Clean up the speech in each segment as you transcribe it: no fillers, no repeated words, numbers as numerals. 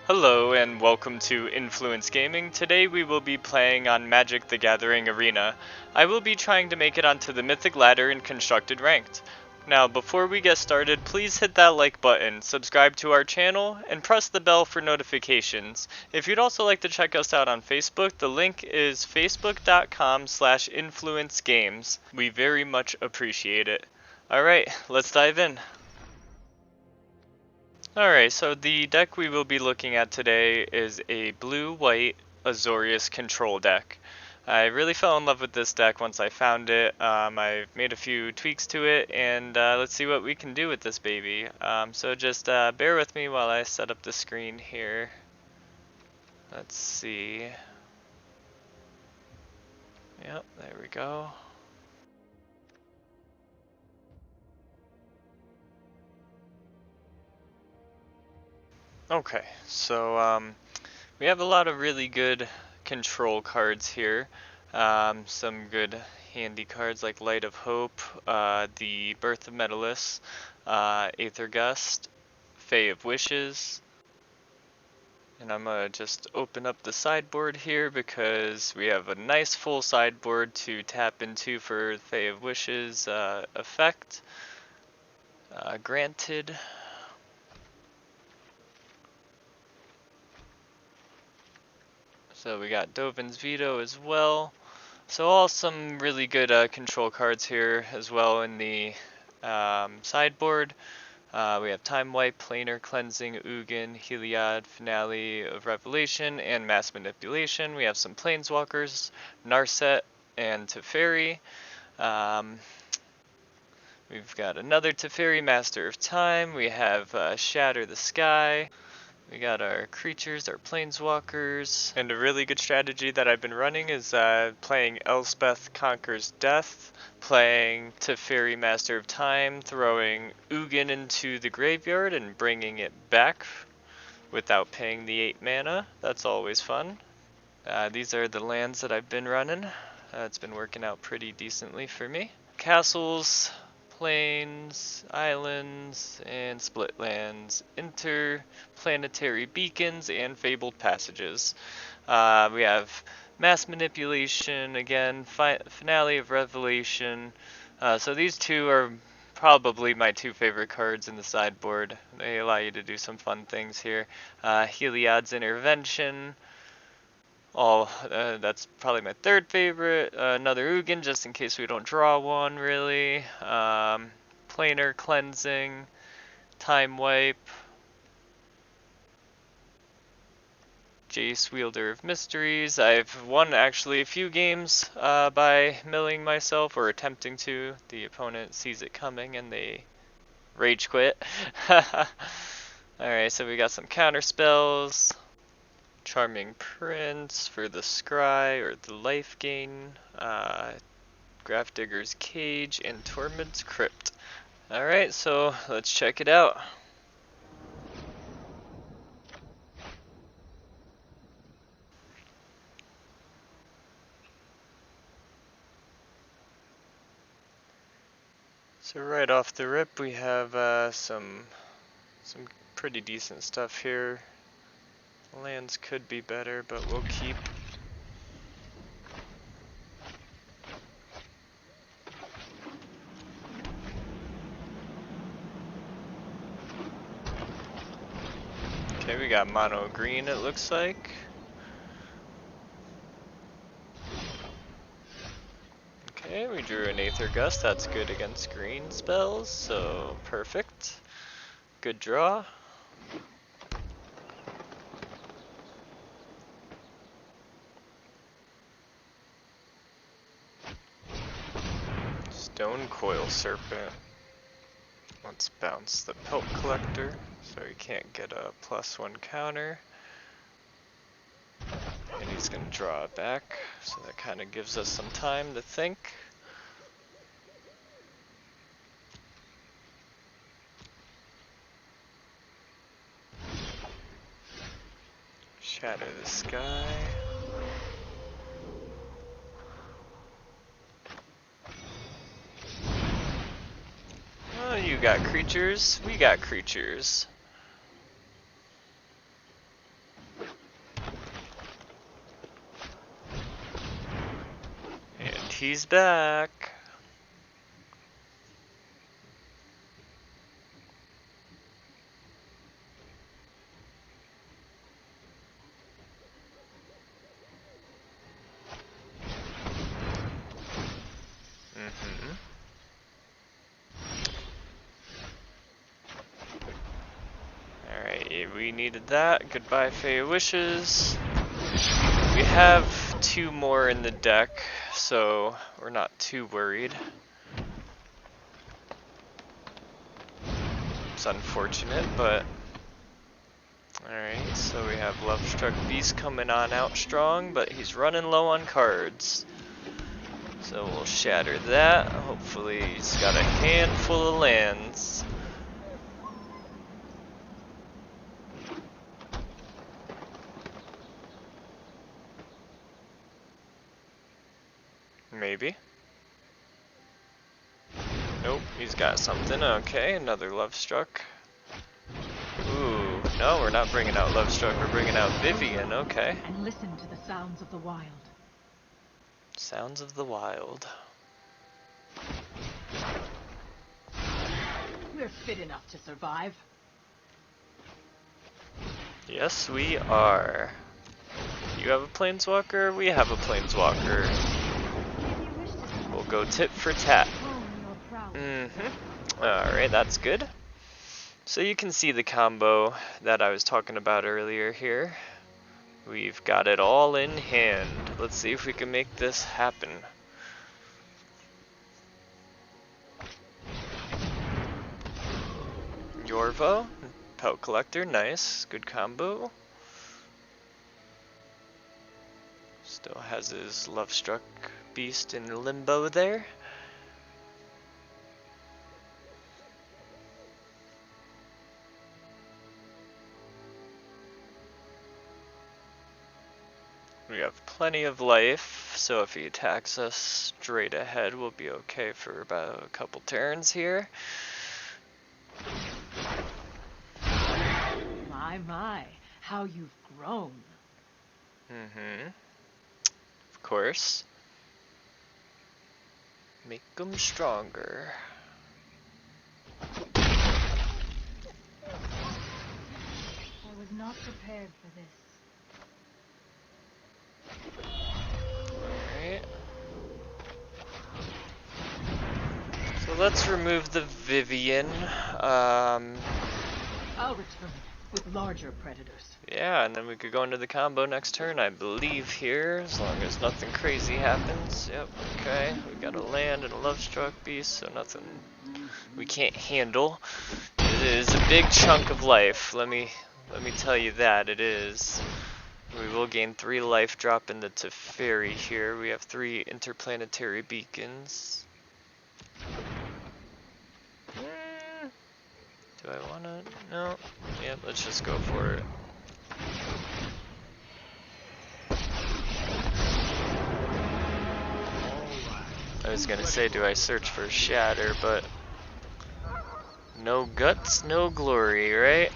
Hello and welcome to Influence Gaming. Today we will be playing on Magic the Gathering Arena. I will be trying to make it onto the Mythic ladder in Constructed Ranked. Now before we get started, please hit that like button, subscribe to our channel, and press the bell for notifications. If you'd also like to check us out on Facebook, the link is facebook.com/influencegames. We very much appreciate it. Alright, let's dive in. Alright, so the deck we will be looking at today is a blue-white Azorius control deck. I really fell in love with this deck once I found it. I've made a few tweaks to it, and let's see what we can do with this baby. So just bear with me while I set up the screen here. Let's see. Yep, there we go. Okay, so we have a lot of really good control cards here. Some good handy cards like Light of Hope, the Birth of Metalus, Aether Gust, Fae of Wishes. And I'm gonna just open up the sideboard here because we have a nice full sideboard to tap into for Fae of Wishes effect. Granted. So we got Dovin's Veto as well. So all some really good control cards here as well in the sideboard. We have Time Wipe, Planar Cleansing, Ugin, Heliod, Finale of Revelation, and Mass Manipulation. We have some Planeswalkers, Narset, and Teferi. We've got another Teferi, Master of Time. We have Shatter the Sky. We got our creatures, our planeswalkers, and a really good strategy that I've been running is playing Elspeth Conquers Death, playing Teferi Master of Time, throwing Ugin into the graveyard and bringing it back without paying the 8 mana. That's always fun. These are the lands that I've been running. It's been working out pretty decently for me. Castles, plains, islands, and split lands, interplanetary beacons, and fabled passages. We have Mass Manipulation, again, Finale of Revelation. So these two are probably my two favorite cards in the sideboard. They allow you to do some fun things here. Heliod's Intervention. That's probably my third favorite. Another Ugin, just in case we don't draw one, really. Planar Cleansing, Time Wipe, Jace, Wielder of Mysteries. I've won actually a few games by milling myself, or attempting to. The opponent sees it coming and they rage quit. Alright, so we got some counter spells. Charming Prince for the Scry or the life gain, Grafdigger's Cage, and Tormod's Crypt. Alright, so let's check it out. So right off the rip we have some pretty decent stuff here. Lands could be better, but we'll keep. Okay, we got mono green it looks like. Okay, we drew an Aether Gust, that's good against green spells, so perfect. Good draw. Stone Coil Serpent. Let's bounce the Pelt Collector, so he can't get a +1 counter. And he's going to draw it back, so that kind of gives us some time to think. Shatter the Sky. Oh, you got creatures, we got creatures. He's back. Alright, we needed that. Goodbye, Fey Wishes. We have 2 more in the deck, so we're not too worried. It's unfortunate, but... Alright, so we have Lovestruck Beast coming on out strong, but he's running low on cards. So we'll shatter that. Hopefully he's got a handful of lands. Maybe. Nope, he's got something. Okay, another Lovestruck. Ooh, no, we're not bringing out Lovestruck, we're bringing out Vivian, okay. And listen to the sounds of the wild. Sounds of the wild. We're fit enough to survive. Yes, we are. You have a Planeswalker, we have a Planeswalker. We'll go tit for tat. Alright, that's good. So you can see the combo that I was talking about earlier here. We've got it all in hand. Let's see if we can make this happen. Yorvo, Pelt Collector, nice, good combo. Still has his Lovestruck Beast in limbo there. We have plenty of life, so if he attacks us straight ahead, we'll be okay for about a couple turns here. My, how you've grown. Of course. Make them stronger. I was not prepared for this. Alright. So let's remove the Vivian. I'll return with larger predators. Yeah, and then we could go into the combo next turn, I believe, here, as long as nothing crazy happens. Yep, okay. We got a land and a Lovestruck Beast, so nothing we can't handle. It is a big chunk of life, let me tell you that, it is. We will gain 3 life drop into Teferi here. We have 3 interplanetary beacons. Do I wanna? No. Yep, let's just go for it. I was gonna say, do I search for Shatter, but no guts, no glory, right?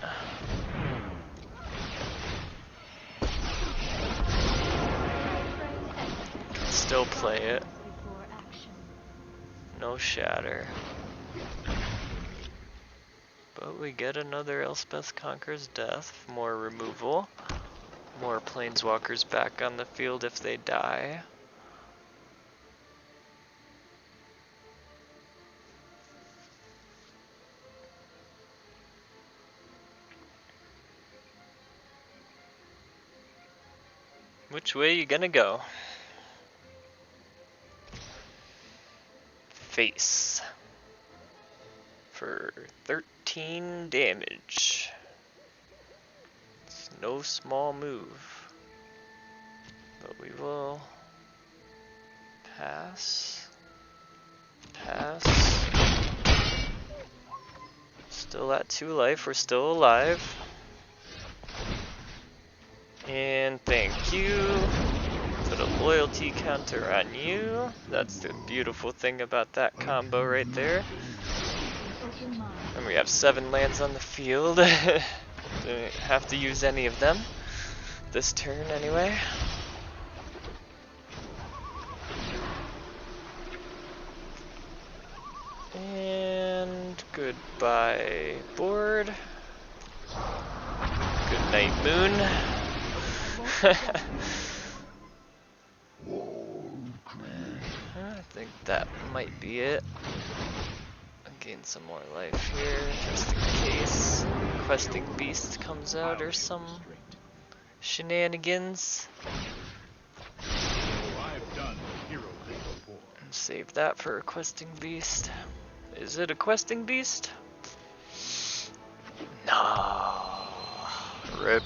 Can still play it. No Shatter. But we get another Elspeth Conquers Death, more removal, more Planeswalkers back on the field if they die. Which way you gonna go? Face. For 13 damage. It's no small move. But we will pass. Pass. Still at 2 life, we're still alive. And thank you. Put a loyalty counter on you. That's the beautiful thing about that combo right there. And we have 7 lands on the field. Don't have to use any of them this turn anyway. Goodbye, board. Good night, moon. I think that might be it. I'll gain some more life here, just in case questing beast comes out or some shenanigans. And save that for a questing beast. Is it a questing beast? No. Rip.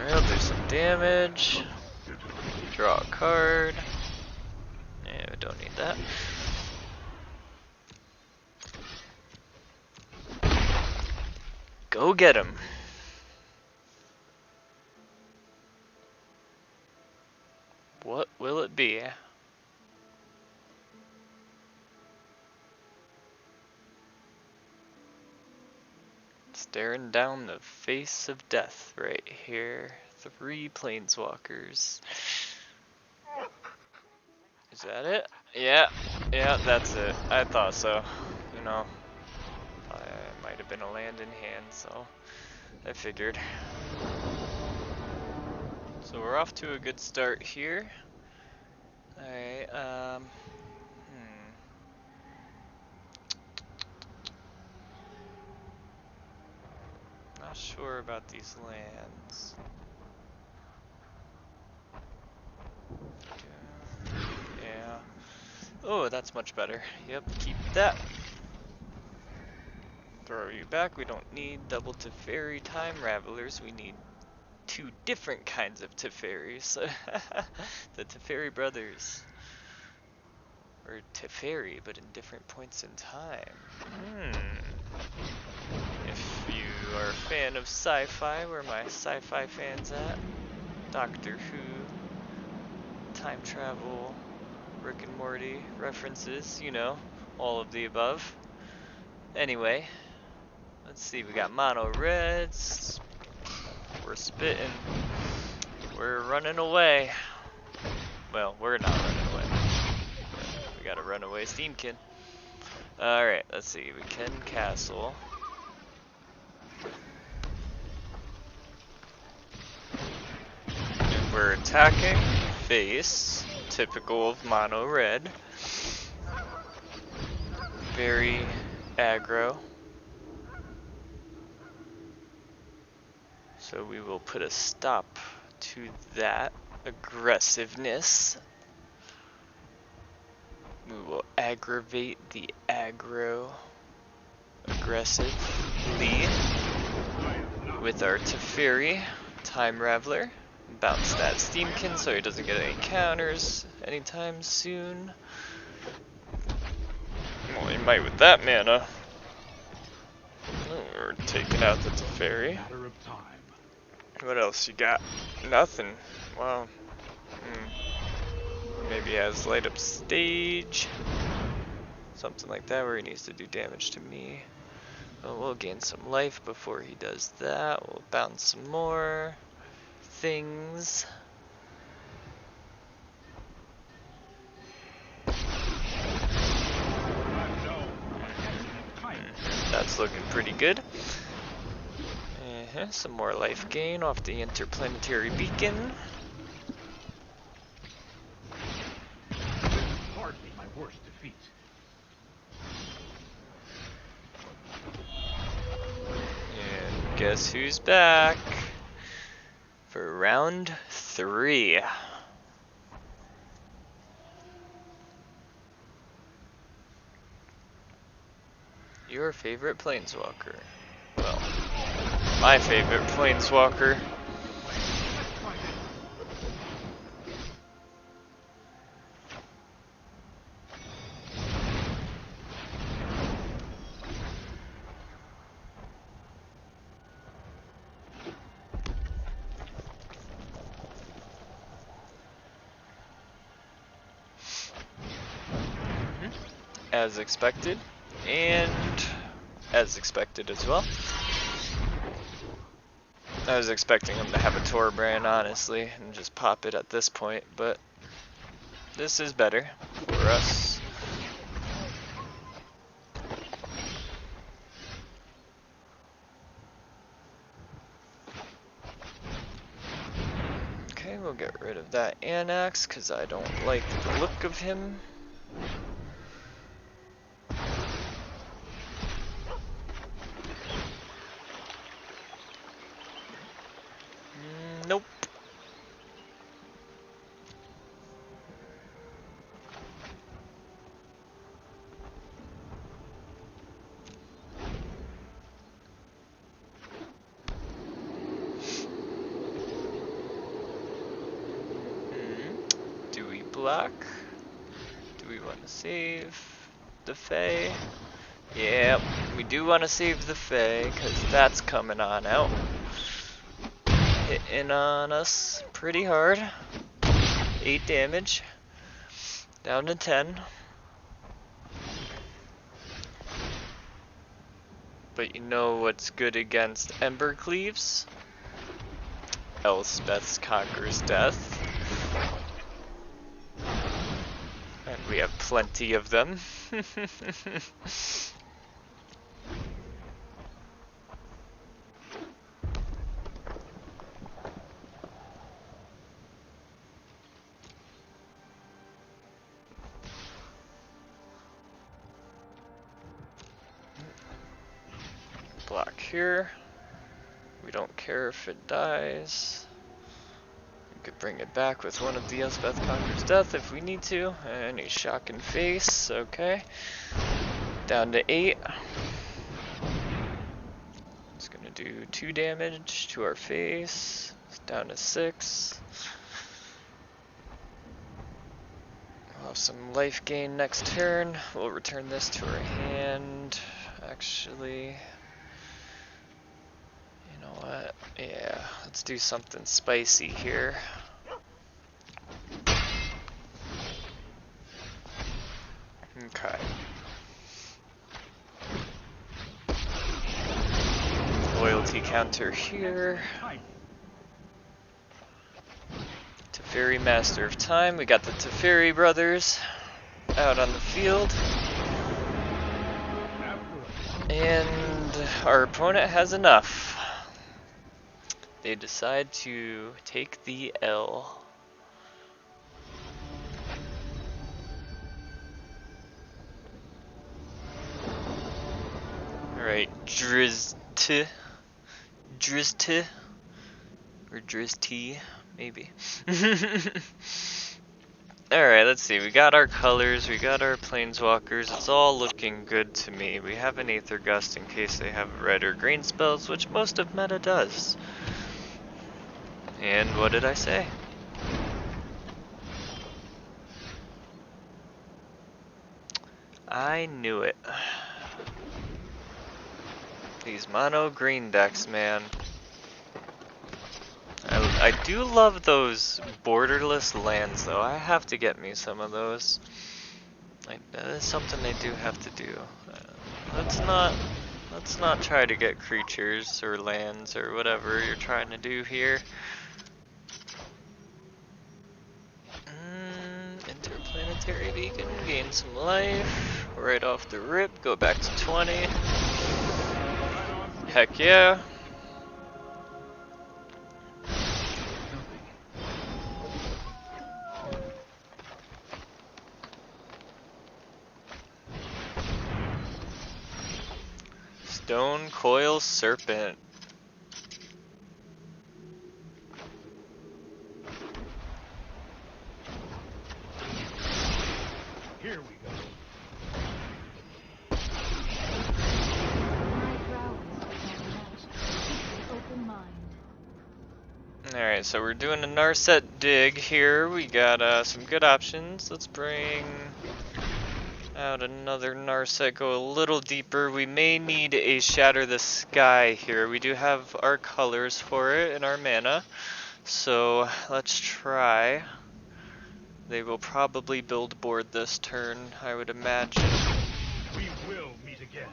Alright, I'll do some damage. Draw a card. Yeah, we don't need that. Go get him. What will it be? Staring down the face of death right here. 3 planeswalkers. Is that it? Yeah, that's it. I thought so. You know, I might have been a land in hand, so I figured. So we're off to a good start here. Alright, not sure about these lands. Yeah. Oh, that's much better. Yep, keep that. Throw you back. We don't need double Teferi Time Ravelers. We need 2 different kinds of Teferis. The Teferi brothers. Or Teferi, but in different points in time. If you are a fan of sci-fi, where my sci-fi fans at? Doctor Who, time travel, Rick and Morty references, you know, all of the above. Anyway, let's see, we got mono reds. We're spitting. We're running away. Well, we're not running away. We got a runaway Steamkin. Alright, let's see, we can castle. And we're attacking face, typical of mono red. Very aggro. So we will put a stop to that aggressiveness. We will aggravate the aggro aggressively with our Teferi Time Raveler. Bounce that Steamkin so he doesn't get any counters anytime soon. Well, he might with that mana. Oh, we're taking out the Teferi. What else you got? Nothing. Wow. Maybe he has light up stage. Something like that where he needs to do damage to me. Well, we'll gain some life before he does that. We'll bounce some more things. That's looking pretty good. Some more life gain off the interplanetary beacon. Hardly my worst defeat. And guess who's back for round 3? Your favorite planeswalker. Well, my favorite planeswalker. as expected, and as expected as well. I was expecting him to have a Torbrand, honestly, and just pop it at this point, but this is better for us. Okay, we'll get rid of that Anax, because I don't like the look of him. Nope. Do we block? Do we want to save the Fae? Yeah, we do want to save the Fae, because that's coming on out. Hitting on us pretty hard. 8 damage. Down to 10. But you know what's good against Embercleaves? Elspeth's Conqueror's Death. And we have plenty of them. Block here. We don't care if it dies. We could bring it back with one of the Elspeth Conqueror's Death if we need to. And a shock in face, okay. Down to 8. It's gonna do 2 damage to our face. It's down to 6. We'll have some life gain next turn. We'll return this to our hand. Actually, you know what? Yeah, let's do something spicy here. Okay. Loyalty counter here. Teferi, Master of Time. We got the Teferi brothers out on the field. And our opponent has enough. They decide to take the L. Alright, Drizzt, or Drizzt, maybe. Alright, let's see. We got our colors, we got our planeswalkers. It's all looking good to me. We have an Aether Gust in case they have red or green spells, which most of meta does. And what did I say? I knew it. These mono green decks, man. I do love those borderless lands, though. I have to get me some of those. Like, that is something I do have to do. Let's not try to get creatures or lands or whatever you're trying to do here. Interplanetary Beacon, gain some life. Right off the rip, go back to 20. Heck yeah. Stone Coil Serpent. Here we go. Alright, so we're doing a Narset dig here. We got some good options. Let's bring out another Narset, go a little deeper. We may need a Shatter the Sky here. We do have our colors for it and our mana. So let's try. They will probably build board this turn, I would imagine. We will meet again.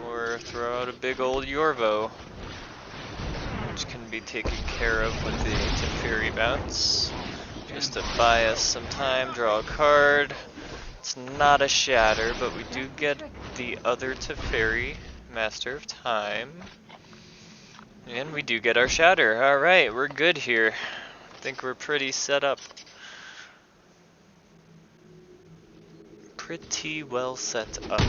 Or throw out a big old Yorvo, which can be taken care of with the Teferi bounce. Just to buy us some time, draw a card. It's not a shatter, but we do get the other Teferi, Master of Time. And we do get our shatter. Alright, we're good here. I think we're pretty set up. Pretty well set up.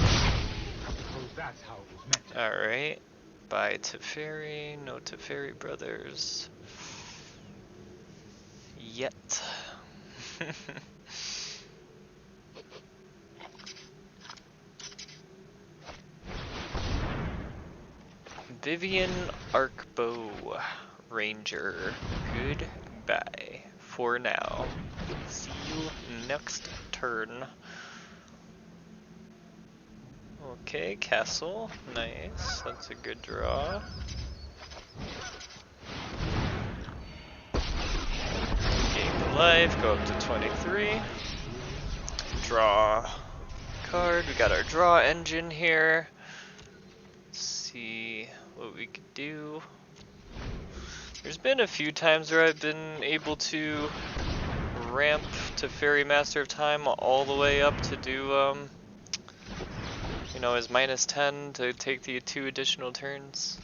That's how it was meant. Alright. Bye Teferi, no Teferi brothers. Yet. Vivian Arcbow Ranger. Goodbye for now. See you next turn. Okay, castle. Nice. That's a good draw. Gain the life. Go up to 23. Draw card. We got our draw engine here. Let's see what we could do. There's been a few times where I've been able to ramp Teferi Master of Time all the way up to do you know, his -10 to take the 2 additional turns.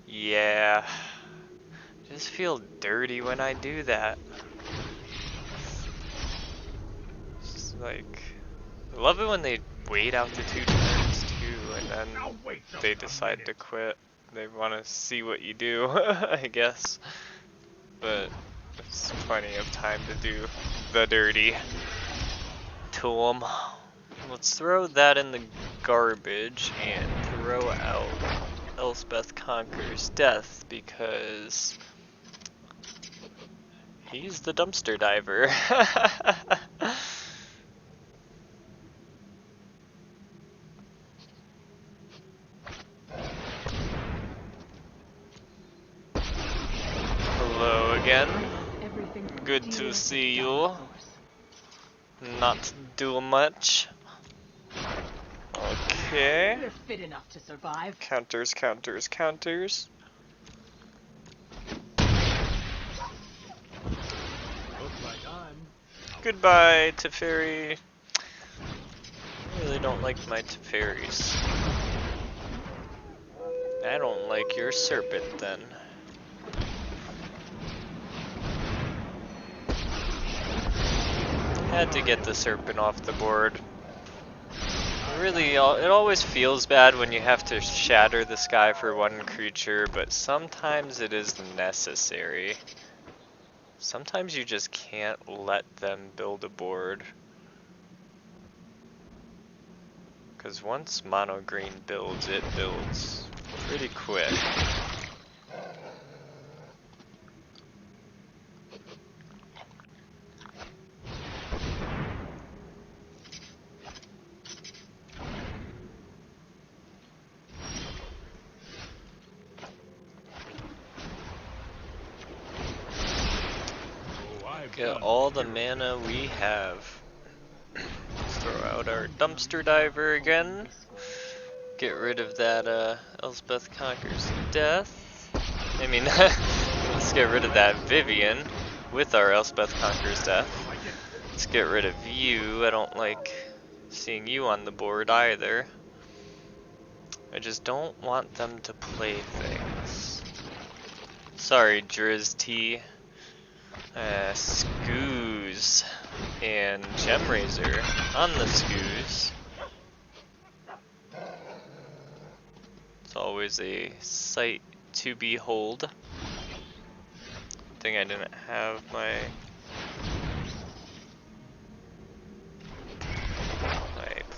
Yeah. I just feel dirty when I do that. It's like, I love it when they wait out the 2 turns too, and then they decide to quit. They want to see what you do, I guess. But there's plenty of time to do the dirty to 'em. Let's throw that in the garbage and throw out Elspeth Conquers Death because he's the dumpster diver. Hello again. Good to see you. Not doing much. Okay. You're fit enough to survive. Counters, counters, counters. Goodbye, Teferi. I really don't like my Teferis. I don't like your serpent then. Had to get the serpent off the board. Really, it always feels bad when you have to shatter the sky for one creature, but sometimes it is necessary. Sometimes you just can't let them build a board. Because once mono green builds, it builds pretty quick. Get all the mana we have. Let's throw out our dumpster diver again. Get rid of that Elspeth Conquers Death. I mean, let's get rid of that Vivian with our Elspeth Conquers Death. Let's get rid of you. I don't like seeing you on the board either. I just don't want them to play things. Sorry, Driz T. Scoos and Gemrazor on the Scoos. It's always a sight to behold. Good thing I didn't have my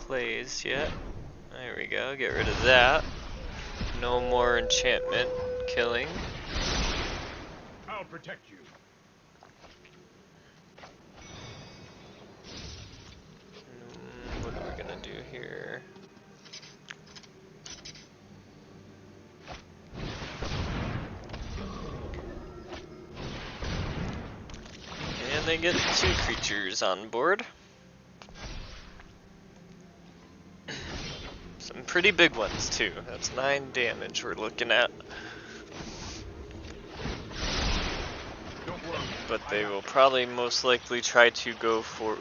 plays yet. There we go, get rid of that. No more enchantment killing. I'll protect you. What are we gonna do here? And they get 2 creatures on board. Some pretty big ones too. That's 9 damage we're looking at. Don't worry. But they will probably most likely try to go for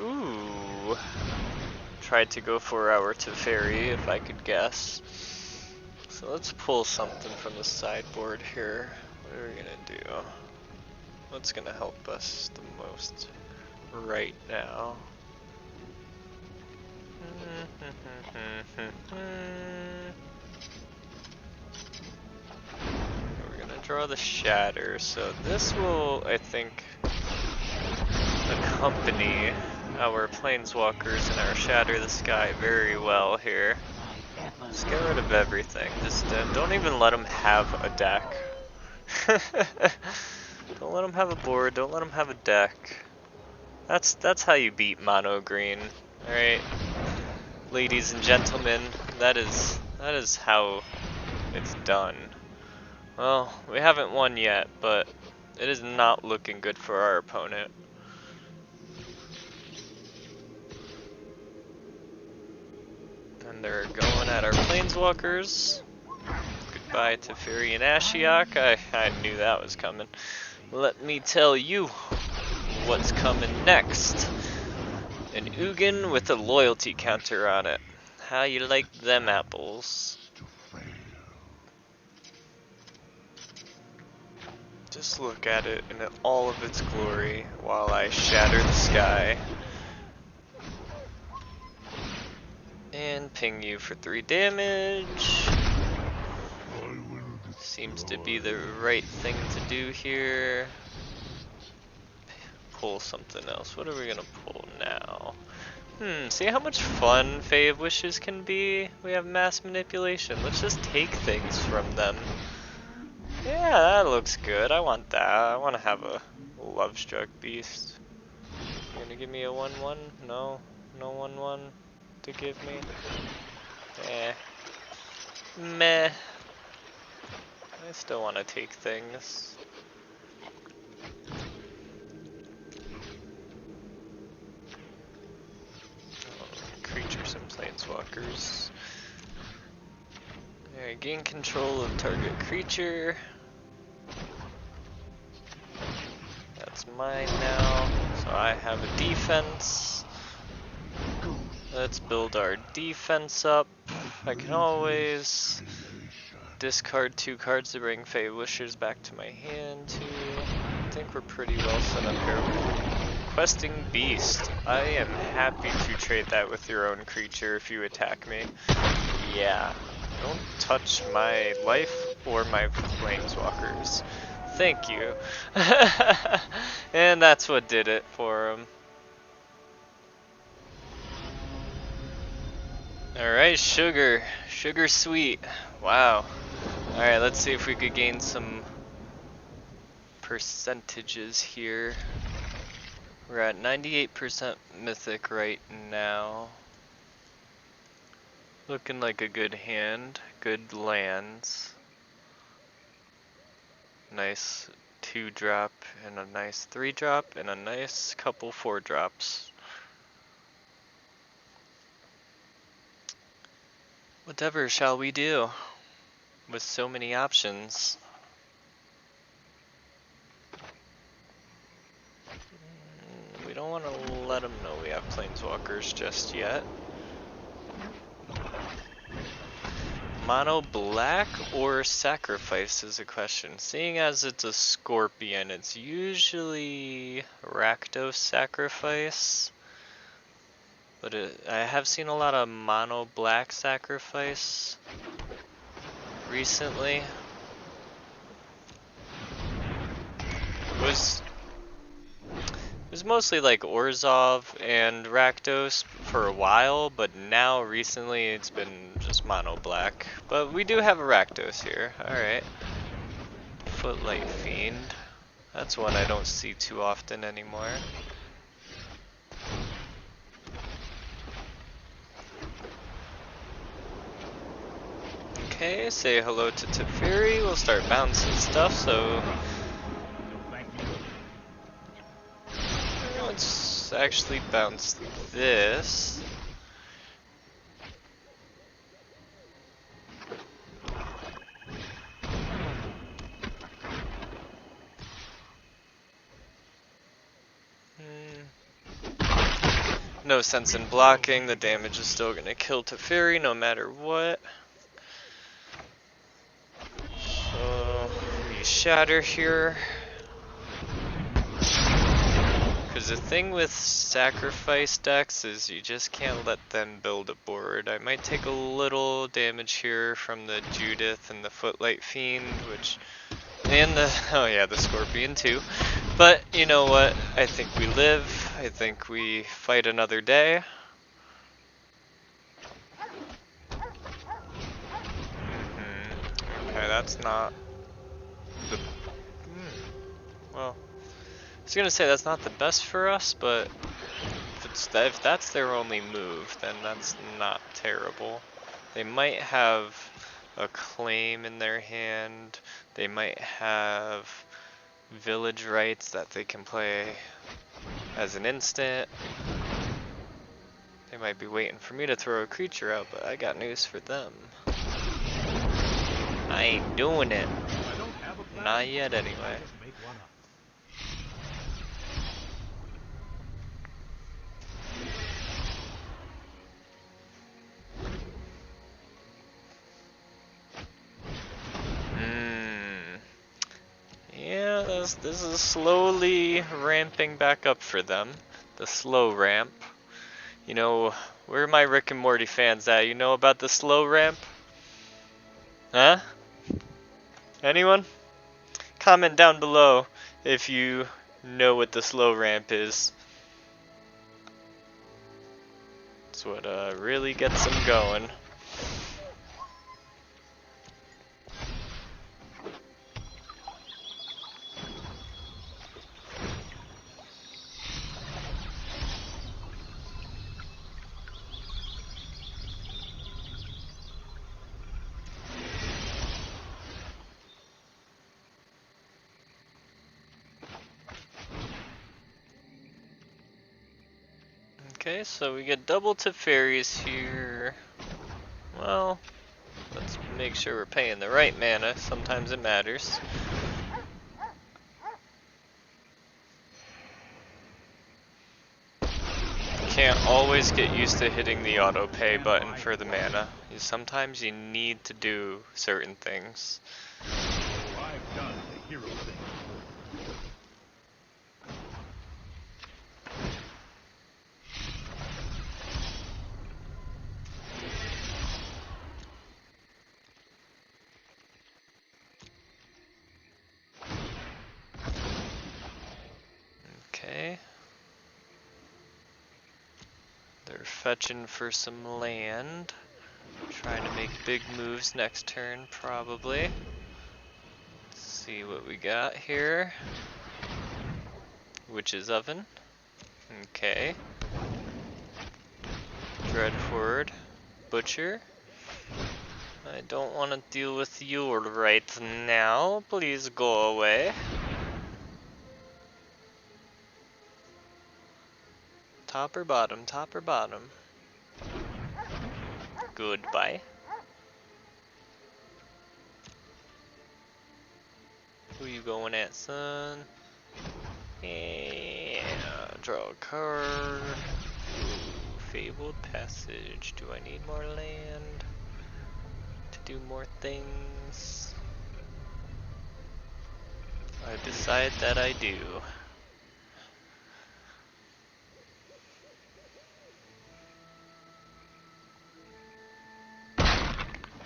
our Teferi, if I could guess. So let's pull something from the sideboard here. What are we gonna do? What's gonna help us the most right now? We're gonna draw the Shatter, so this will, I think, accompany our Planeswalkers and our Shatter the Sky very well here. Just get rid of everything. Just don't even let them have a deck. Don't let them have a board. Don't let them have a deck. That's how you beat mono green. All right, ladies and gentlemen, that is how it's done. Well, we haven't won yet, but it is not looking good for our opponent. And they're going at our Planeswalkers. Goodbye to Fury and Ashiok. I knew that was coming. Let me tell you what's coming next. An Ugin with a loyalty counter on it. How you like them apples? Just look at it in all of its glory while I shatter the sky. And ping you for 3 damage. Seems to be the right thing to do here. Pull something else. What are we gonna pull now? See how much fun Fae of Wishes can be? We have mass manipulation. Let's just take things from them. Yeah, that looks good. I want that. I want to have a Lovestruck Beast. You gonna give me a 1/1? No? No 1/1 to give me? Meh. I still want to take things. Creatures and Planeswalkers. Alright, gain control of target creature. That's mine now, so I have a defense. Let's build our defense up. I can always discard 2 cards to bring Fae Wishers back to my hand too. I think we're pretty well set up here. Questing Beast. I am happy to trade that with your own creature if you attack me. Yeah. Don't touch my life or my Planeswalkers. Thank you. And that's what did it for him. Alright, Sugar. Sugar Sweet. Wow. Alright, let's see if we could gain some percentages here. We're at 98% Mythic right now. Looking like a good hand. Good lands. Nice 2-drop and a nice 3-drop and a nice couple 4-drops. Whatever shall we do with so many options? We don't want to let them know we have Planeswalkers just yet. Mono black or sacrifice is a question. Seeing as it's a Scorpion, it's usually Rakdos sacrifice. But I have seen a lot of mono black sacrifice recently. It was mostly like Orzhov and Rakdos for a while, but now recently it's been just mono black. But we do have a Rakdos here. Alright. Footlight Fiend. That's one I don't see too often anymore. Okay, say hello to Teferi. We'll start bouncing stuff, so let's actually bounce this. no sense in blocking. The damage is still gonna kill Teferi no matter what. So we shatter here. Because the thing with sacrifice decks is you just can't let them build a board. I might take a little damage here from the Judith and the Footlight Fiend, and the Scorpion too. But you know what? I think we live. I think we fight another day. Okay, that's not the. Well, I was gonna say that's not the best for us, but if that's their only move, then that's not terrible. They might have a claim in their hand. They might have village rights that they can play as an instant. They might be waiting for me to throw a creature out, but I got news for them. I ain't doing it. Not yet, anyway. Yeah, this is slowly ramping back up for them. The slow ramp. You know, where are my Rick and Morty fans at? You know about the slow ramp? Huh? Anyone? Comment down below if you know what the slow ramp is. It's what really gets them going. Okay, so we get double Teferis here. Well, let's make sure we're paying the right mana. Sometimes it matters. Can't always get used to hitting the auto pay button for the mana. Sometimes you need to do certain things. I've done the hero thing. Okay. They're fetching for some land. Trying to make big moves next turn, probably. Let's see what we got here. Witch's Oven. Okay. Dreadhorde. Butcher. I don't want to deal with you right now. Please go away. Top or bottom? Top or bottom? Goodbye. Who you going at, son? Yeah, draw a card. Ooh, Fabled Passage. Do I need more land to do more things? I decide that I do.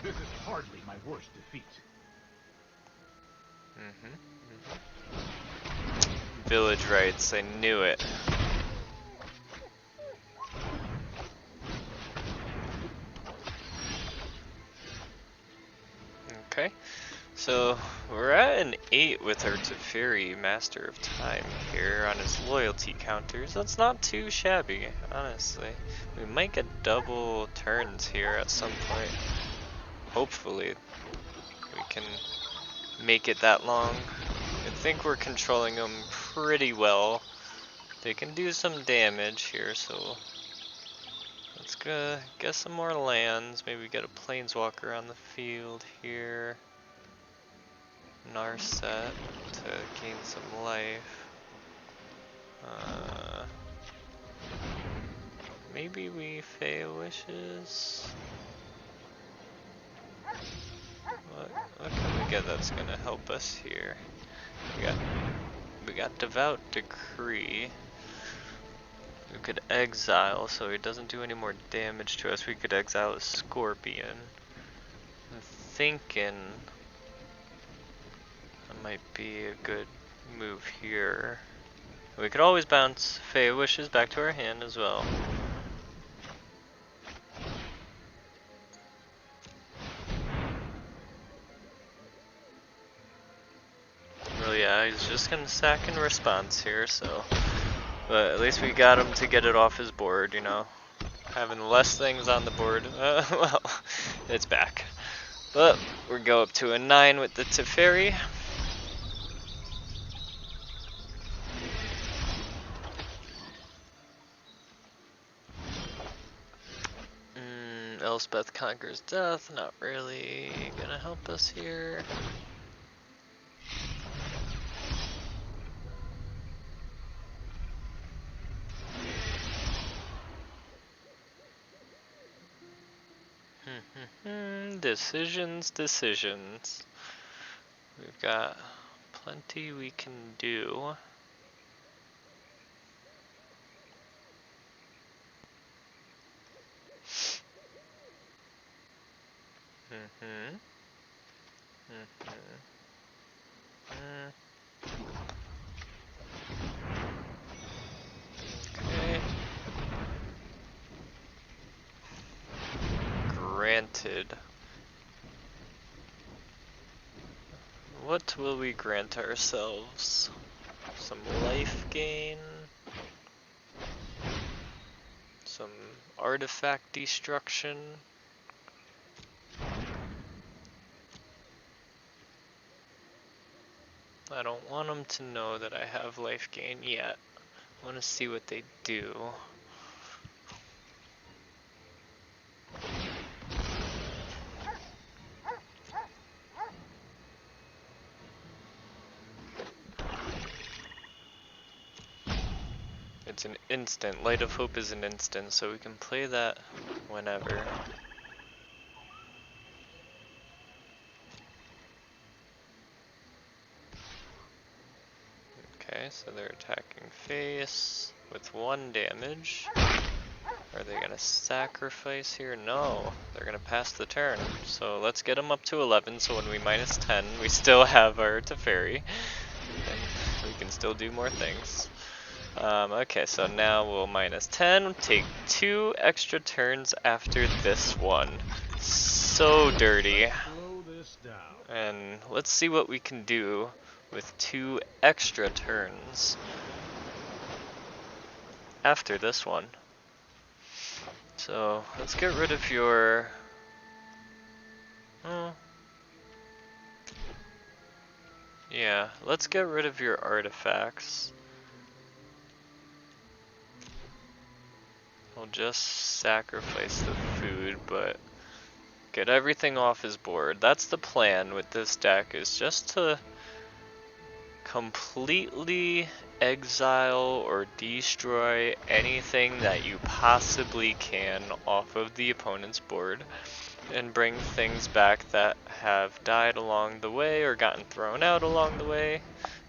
This is hardly my worst defeat. Village rights, I knew it. Okay, so we're at an 8 with our Teferi Master of Time here on his loyalty counters. That's not too shabby, honestly. We might get double turns here at some point. Hopefully we can make it that long. I think we're controlling them pretty well. They can do some damage here, so let's go get some more lands. Maybe get a planeswalker on the field here. Narset to gain some life. maybe we Fey Wishes. What can we get that's gonna help us here? We got Devout Decree. We could exile, so he doesn't do any more damage to us. We could exile a Scorpion. I'm thinking that might be a good move here. We could always bounce Fey Wishes back to our hand as well. Well, yeah, he's just gonna sack in response here, so. But at least we got him to get it off his board, you know. Having less things on the board, well, it's back. But we go up to a 9 with the Teferi. Elspeth Conquers Death, not really gonna help us here. Decisions. We've got plenty we can do. Okay. Granted. What will we grant ourselves? Some life gain? Some artifact destruction? I don't want them to know that I have life gain yet. I want to see what they do. It's an instant. Light of Hope is an instant, so we can play that whenever. Okay, so they're attacking face with 1 damage. Are they gonna sacrifice here? No, they're gonna pass the turn. So let's get them up to 11, so when we minus 10, we still have our Teferi. And we can still do more things. Okay, so now we'll minus 10, take 2 extra turns after this one. So dirty. And let's see what we can do with 2 extra turns after this one. So let's get rid of your... yeah, let's get rid of your artifacts. We'll just sacrifice the food, but get everything off his board. That's the plan with this deck, is just to completely exile or destroy anything that you possibly can off of the opponent's board and bring things back that have died along the way or gotten thrown out along the way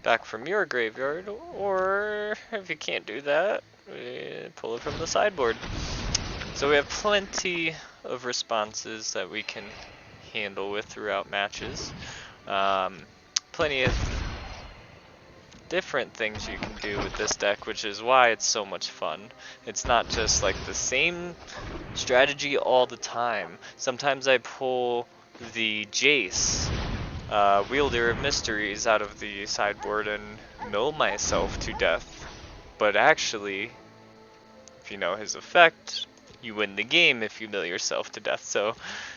back from your graveyard, or if you can't do that, pull it from the sideboard. So we have plenty of responses that we can handle with throughout matches. Plenty of different things you can do with this deck, which is why it's so much fun. It's not just like the same strategy all the time. Sometimes I pull the Jace, Wielder of Mysteries, out of the sideboard and mill myself to death. But actually, if you know his effect, you win the game if you mill yourself to death. So,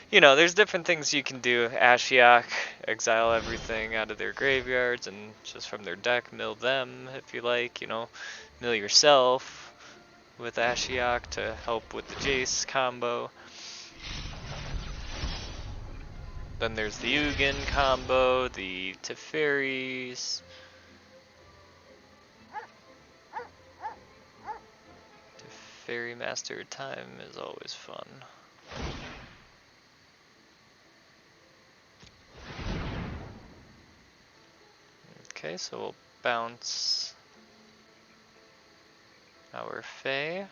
you know, there's different things you can do. Ashiok, exile everything out of their graveyards and just from their deck mill them if you like, you know. Mill yourself with Ashiok to help with the Jace combo. Then there's the Ugin combo, the Teferis. Teferi Master of Time is always fun. Okay, so we'll bounce our Fae.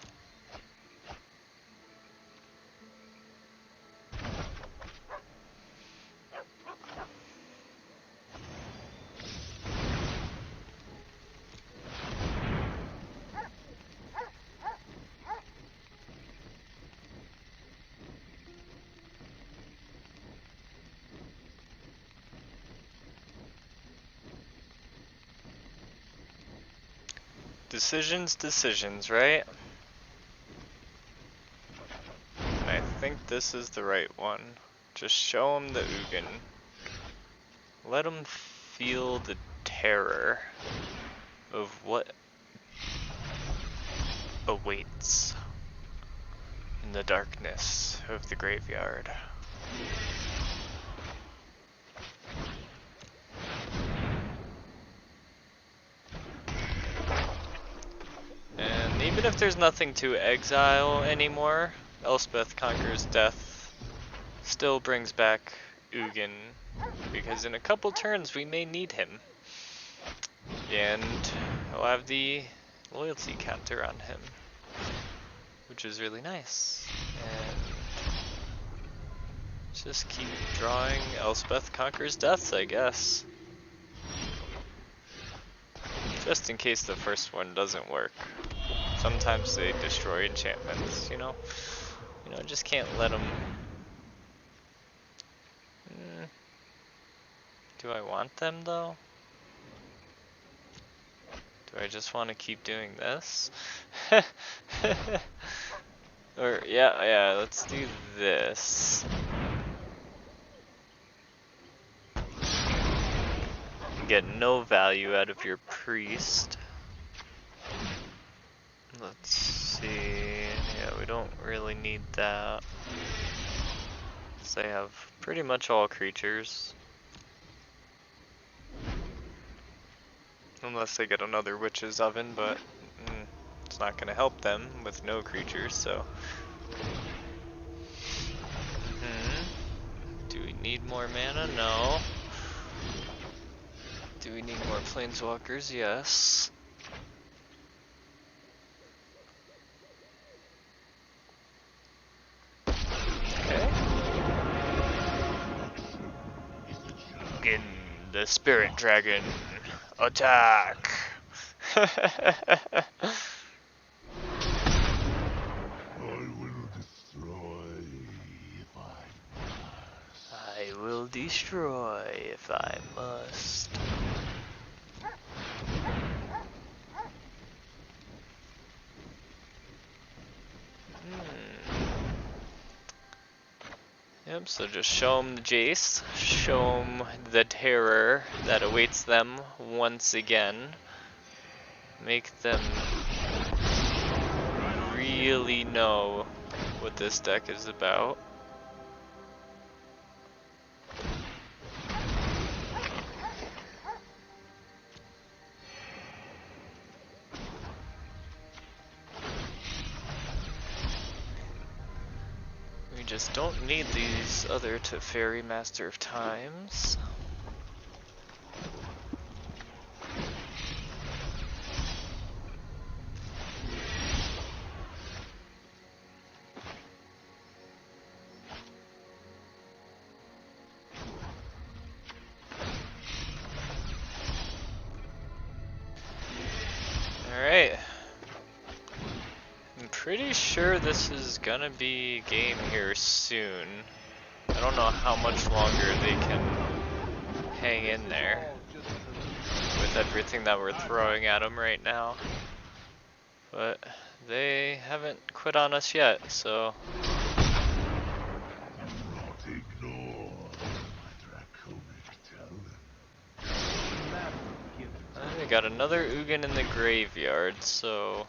Decisions, right? And I think this is the right one. Just show him the Ugin. Let him feel the terror of what awaits in the darkness of the graveyard. And even if there's nothing to exile anymore, Elspeth Conquers Death still brings back Ugin, because in a couple turns we may need him. And I'll have the loyalty counter on him, which is really nice. And just keep drawing Elspeth Conquers Deaths, I guess. Just in case the first one doesn't work. Sometimes they destroy enchantments, you know? Just can't let them... Do I want them, though? Do I just want to keep doing this? Or, yeah, let's do this. Get no value out of your priest. Let's see. Yeah, we don't really need that. So they have pretty much all creatures. Unless they get another Witch's Oven, but it's not going to help them with no creatures, so. Do we need more mana? No. Do we need more Planeswalkers? Yes. Okay. Again, the Spirit Dragon. Attack! I will destroy if I must. I will destroy if I must. Yep, so just show them the Jace, show them the terror that awaits them once again. Make them really know what this deck is about. We just don't need these other Teferi Master of Times. Alright. I'm pretty sure this is gonna be game here soon. I don't know how much longer they can hang in there with everything that we're throwing at them right now. But they haven't quit on us yet, so... We got another Ugin in the graveyard, so...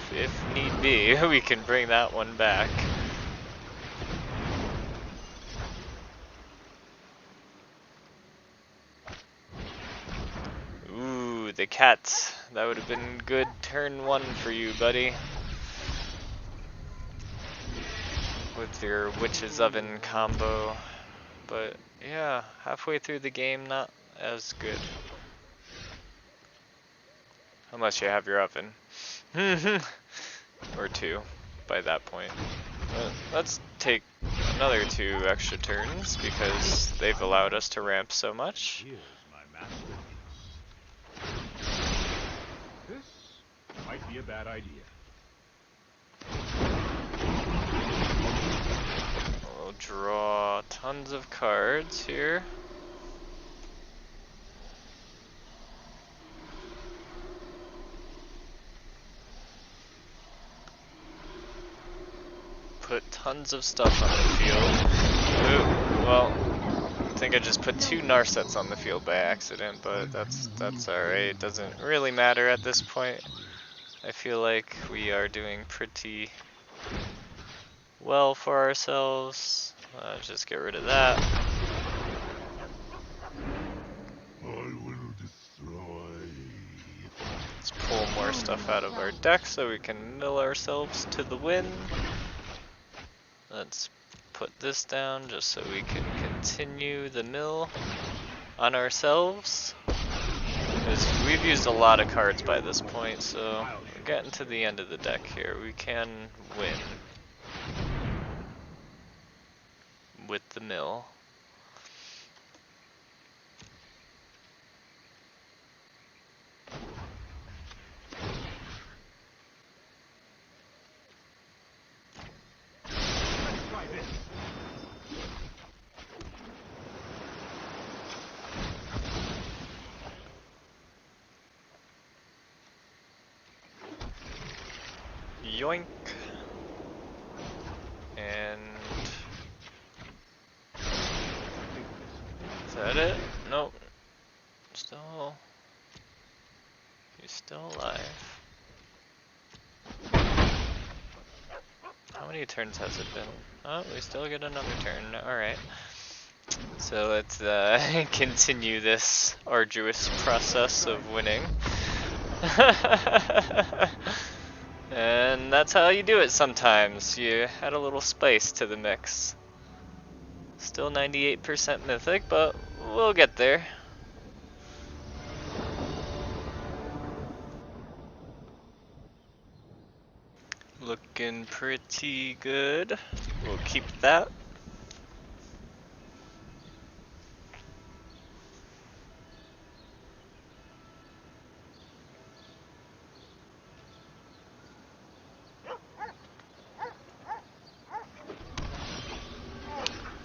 If need be, we can bring that one back. Ooh, the cat. That would have been good turn 1 for you, buddy. With your Witch's Oven combo. But yeah, halfway through the game, not as good. Unless you have your oven. Or 2 by that point. But let's take another 2 extra turns because they've allowed us to ramp so much. Here's my masterpiece. This might be a bad idea. We'll draw tons of cards here. Put tons of stuff on the field. Ooh, well, I think I just put 2 Narsets on the field by accident, but that's alright. It doesn't really matter at this point. I feel like we are doing pretty well for ourselves. Just get rid of that. I will destroy. Let's pull more stuff out of our deck so we can mill ourselves to the win. Let's put this down just so we can continue the mill on ourselves. Because we've used a lot of cards by this point, so we're getting to the end of the deck here. We can win with the mill. Yoink. And is that it? Nope. Still, he's still alive. How many turns has it been? Oh, we still get another turn. Alright. So let's continue this arduous process of winning. And that's how you do it sometimes. You add a little spice to the mix. Still 98% Mythic, but we'll get there. Looking pretty good. We'll keep that.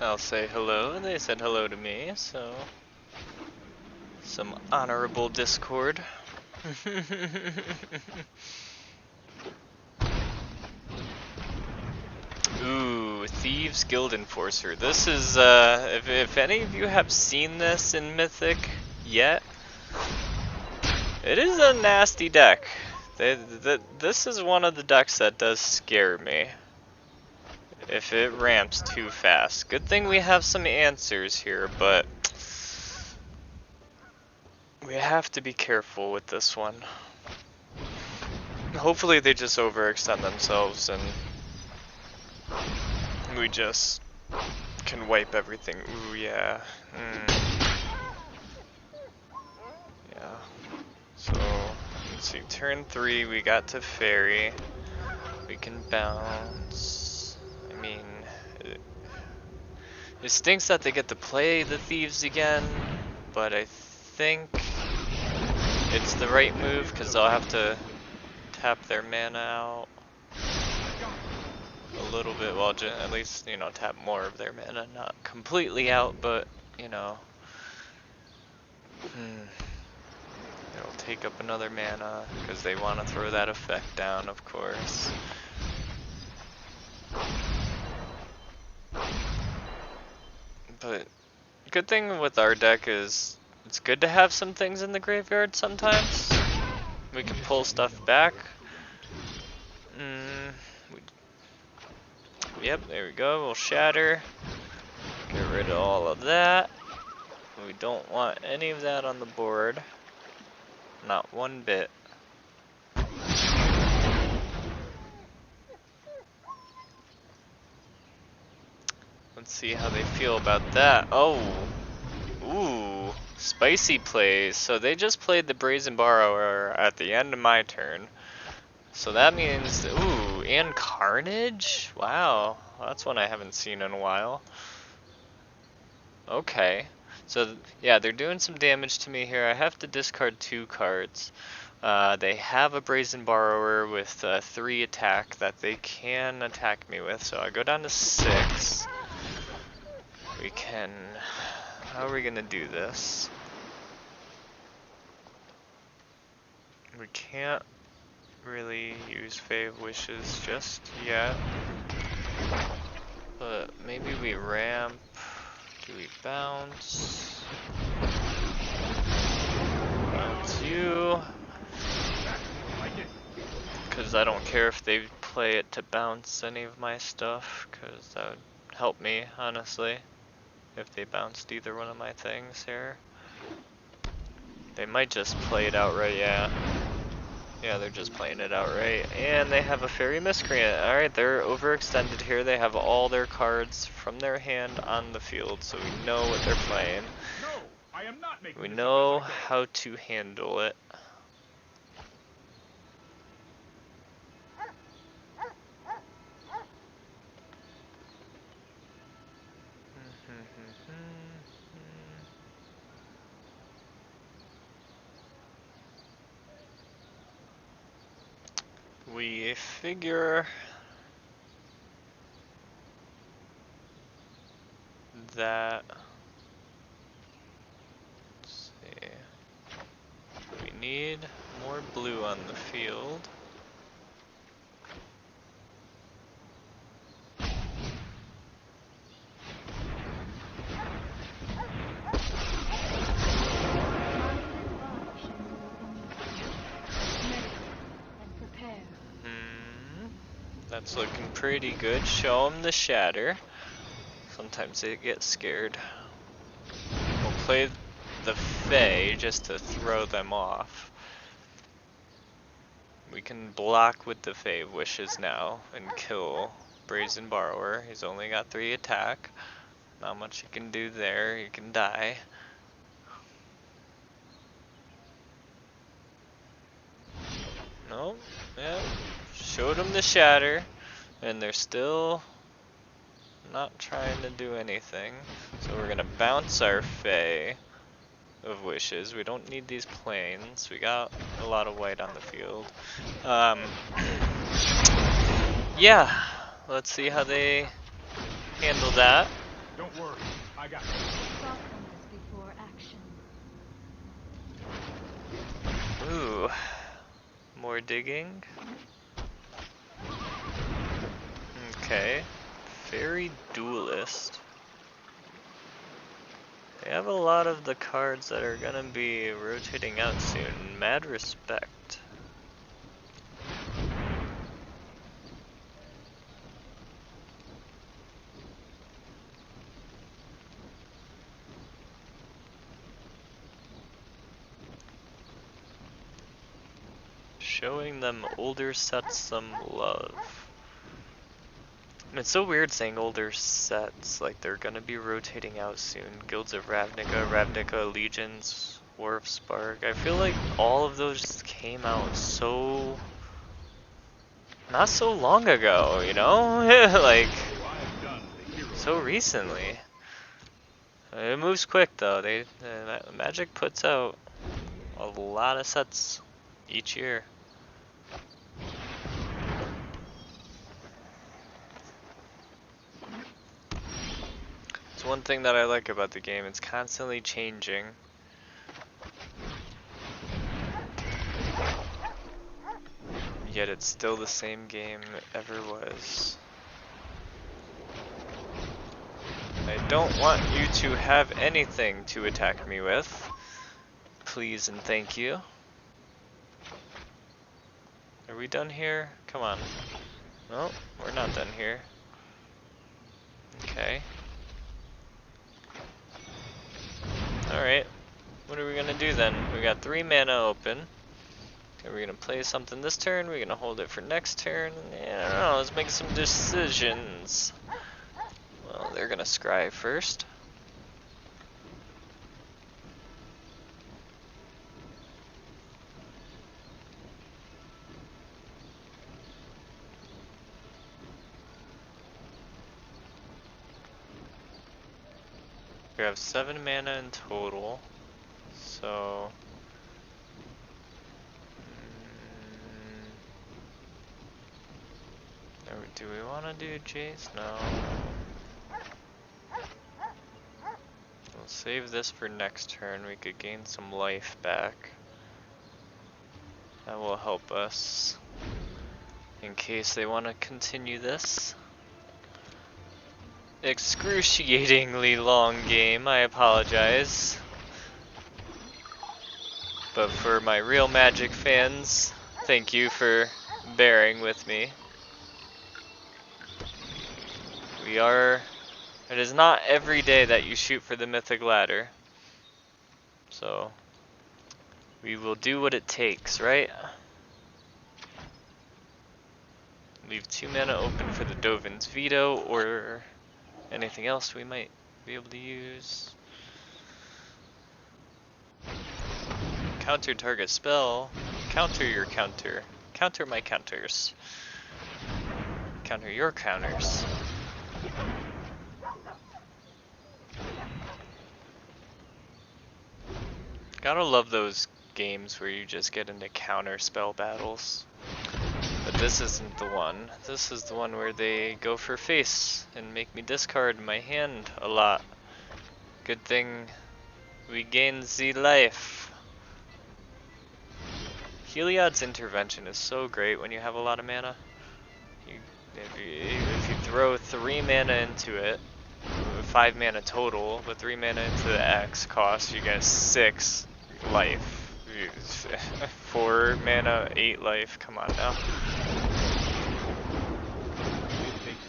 I'll say hello, and they said hello to me, so some honorable discord. Ooh, Thieves Guild Enforcer. This is, if any of you have seen this in Mythic yet, it is a nasty deck. This is one of the decks that does scare me if it ramps too fast. Good thing we have some answers here, but we have to be careful with this one. Hopefully they just overextend themselves and we just can wipe everything. Ooh, yeah. Yeah. So, let's see. Turn 3, we got to Fairy. We can bounce. I mean, it stinks that they get to play the Thieves again, but I think it's the right move because they'll have to tap their mana out a little bit, well, at least, you know, tap more of their mana, not completely out, but, you know, it'll take up another mana because they want to throw that effect down, of course. But good thing with our deck is it's good to have some things in the graveyard sometimes. We can pull stuff back. Yep, there we go. We'll shatter. Get rid of all of that. We don't want any of that on the board. Not one bit. Let's see how they feel about that. Oh, ooh, spicy plays. So they just played the Brazen Borrower at the end of my turn. So that means, ooh, and Carnage? Wow, that's one I haven't seen in a while. Okay, so yeah, they're doing some damage to me here. I have to discard 2 cards. They have a Brazen Borrower with 3 attack that they can attack me with, so I go down to 6. We can... How are we gonna do this? We can't really use Fave Wishes just yet. But maybe we ramp. Do we bounce? Bounce you. Because I don't care if they play it to bounce any of my stuff, because that would help me, honestly. If they bounced either one of my things here. They might just play it outright, yeah. Yeah, they're just playing it outright. And they have a Fairy Miscreant. Alright, they're overextended here. They have all their cards from their hand on the field, so we know what they're playing. No, I am not making We this know up as I go. how to handle it. We figure that, let's see, we need more blue on the field. That's looking pretty good. Show them the shatter. Sometimes they get scared. We'll play the Fae just to throw them off. We can block with the Fae Wishes now and kill Brazen Borrower. He's only got 3 attack. Not much he can do there. He can die. No, yeah. Showed him the shatter, and they're still not trying to do anything. So we're gonna bounce our Fae of Wishes. We don't need these planes. We got a lot of white on the field. Yeah, let's see how they handle that. Don't worry, I got it. Thoughtfulness before action. Ooh, more digging. Okay, Fairy Duelist. They have a lot of the cards that are gonna be rotating out soon. Mad Respect. Showing them older sets some love. It's so weird saying older sets, like they're gonna be rotating out soon. Guilds of Ravnica, Ravnica Legions, War of Spark. I feel like all of those came out so... not so long ago, you know? Like, so recently. It moves quick though. Magic puts out a lot of sets each year. It's one thing that I like about the game, it's constantly changing. Yet it's still the same game it ever was. I don't want you to have anything to attack me with. Please and thank you. Are we done here? Come on. No, we're not done here. Okay. Alright. What are we gonna do then? We got 3 mana open. Are we gonna play something this turn? We're gonna hold it for next turn? Yeah, I don't know, let's make some decisions. Well, they're gonna scry first. We have 7 mana in total, so do we want to do Jace? No. We'll save this for next turn. We could gain some life back. That will help us in case they want to continue this. Excruciatingly long game, I apologize. But for my real Magic fans, thank you for bearing with me. It is not every day that you shoot for the Mythic ladder. So, we will do what it takes, right? Leave 2 mana open for the Dovin's Veto or anything else we might be able to use. Counter target spell. Counter your counter. Counter my counters. Counter your counters. Gotta love those games where you just get into counter spell battles. But this isn't the one. This is the one where they go for face and make me discard my hand a lot. Good thing we gain the life. Heliod's intervention is so great when you have a lot of mana. If you throw 3 mana into it, 5 mana total, but 3 mana into the X cost, you get 6 life. 4 mana, 8 life, come on now.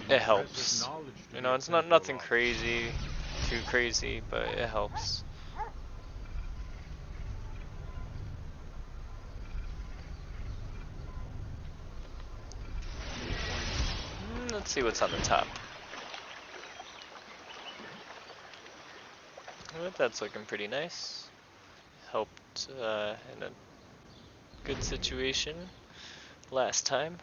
It helps. You know, it's not nothing crazy, too crazy, but it helps. Let's see what's on the top. But that's looking pretty nice. Helped in a good situation last time.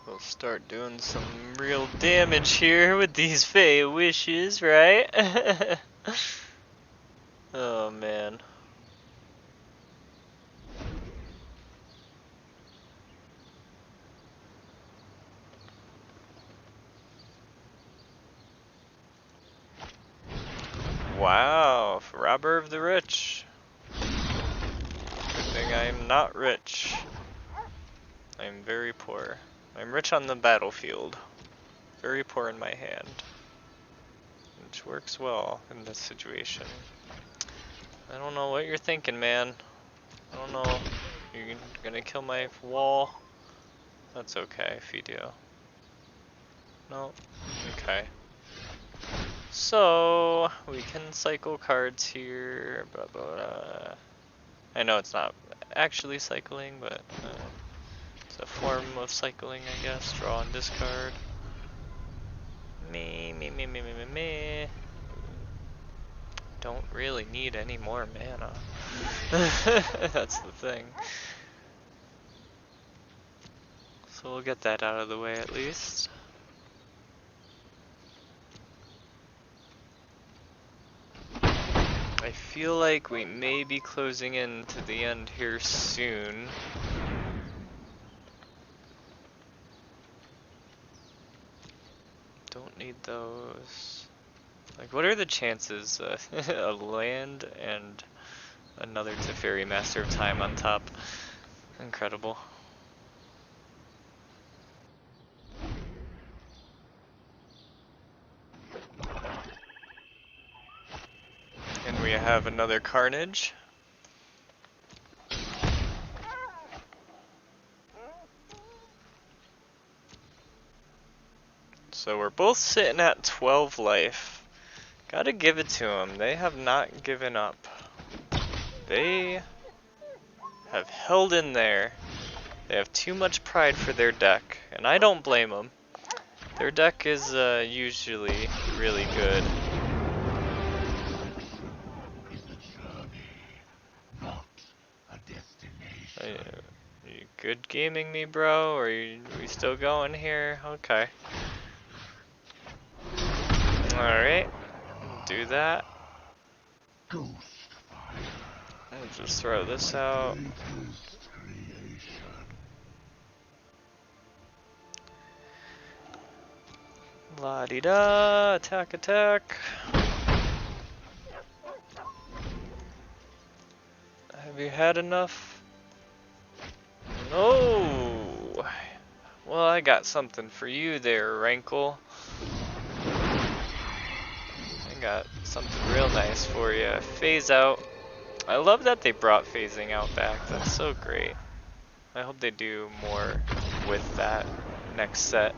We'll start doing some real damage here with these Fey Wishes, right? Oh man. Wow, robber of the rich. Good thing I'm not rich. I'm very poor. I'm rich on the battlefield. Very poor in my hand. Which works well in this situation. I don't know what you're thinking, man. I don't know. You're gonna kill my wall? That's okay if you do. No? Okay. So, we can cycle cards here, blah blah blah. I know it's not actually cycling, but it's a form of cycling, I guess. Draw and discard. Me. Don't really need any more mana. That's the thing. So we'll get that out of the way at least. I feel like we may be closing in to the end here soon. Don't need those. Like what are the chances a land and another Teferi Master of Time on top? Incredible. And we have another Carnage. So we're both sitting at 12 life. Gotta give it to them. They have not given up. They have held in there. They have too much pride for their deck, and I don't blame them. Their deck is usually really good. You good gaming me, bro? Or are we still going here? Okay. Alright. Do that. I'll just throw this out. La-di-da, attack, attack. Have you had enough? No. Well, I got something for you there, Rankle. I got something real nice for you. Phase out. I love that they brought phasing out back. That's so great. I hope they do more with that next set.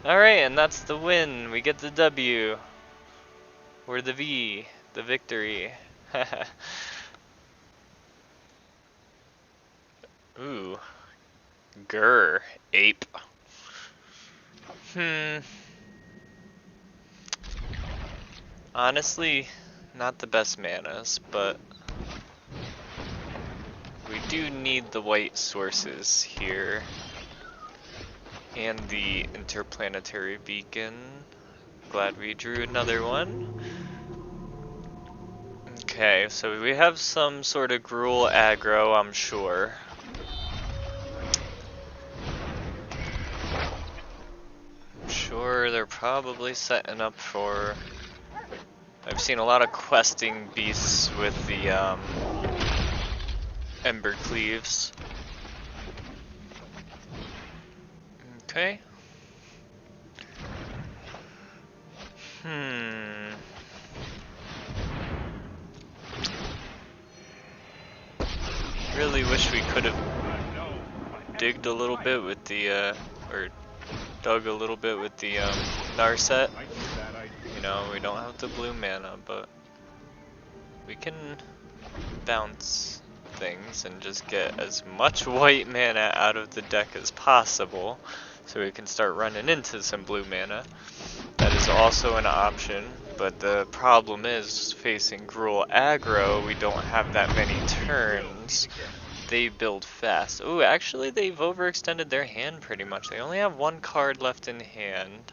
Alright, and that's the win. We get the W. Or the V. The victory. Ooh. Grr. Ape. Honestly, not the best manas, but we do need the white sources here. And the interplanetary beacon. Glad we drew another one. Okay, so we have some sort of Gruul aggro, I'm sure. I'm sure they're probably setting up for... I've seen a lot of questing beasts with the Ember Cleaves. Okay. Really wish we could have digged a little bit with the, or dug a little bit with the Narset. You know, we don't have the blue mana, but we can bounce things and just get as much white mana out of the deck as possible so we can start running into some blue mana. That is also an option, but the problem is facing Gruul aggro, we don't have that many turns. They build fast. Oh, actually they've overextended their hand pretty much. They only have one card left in hand.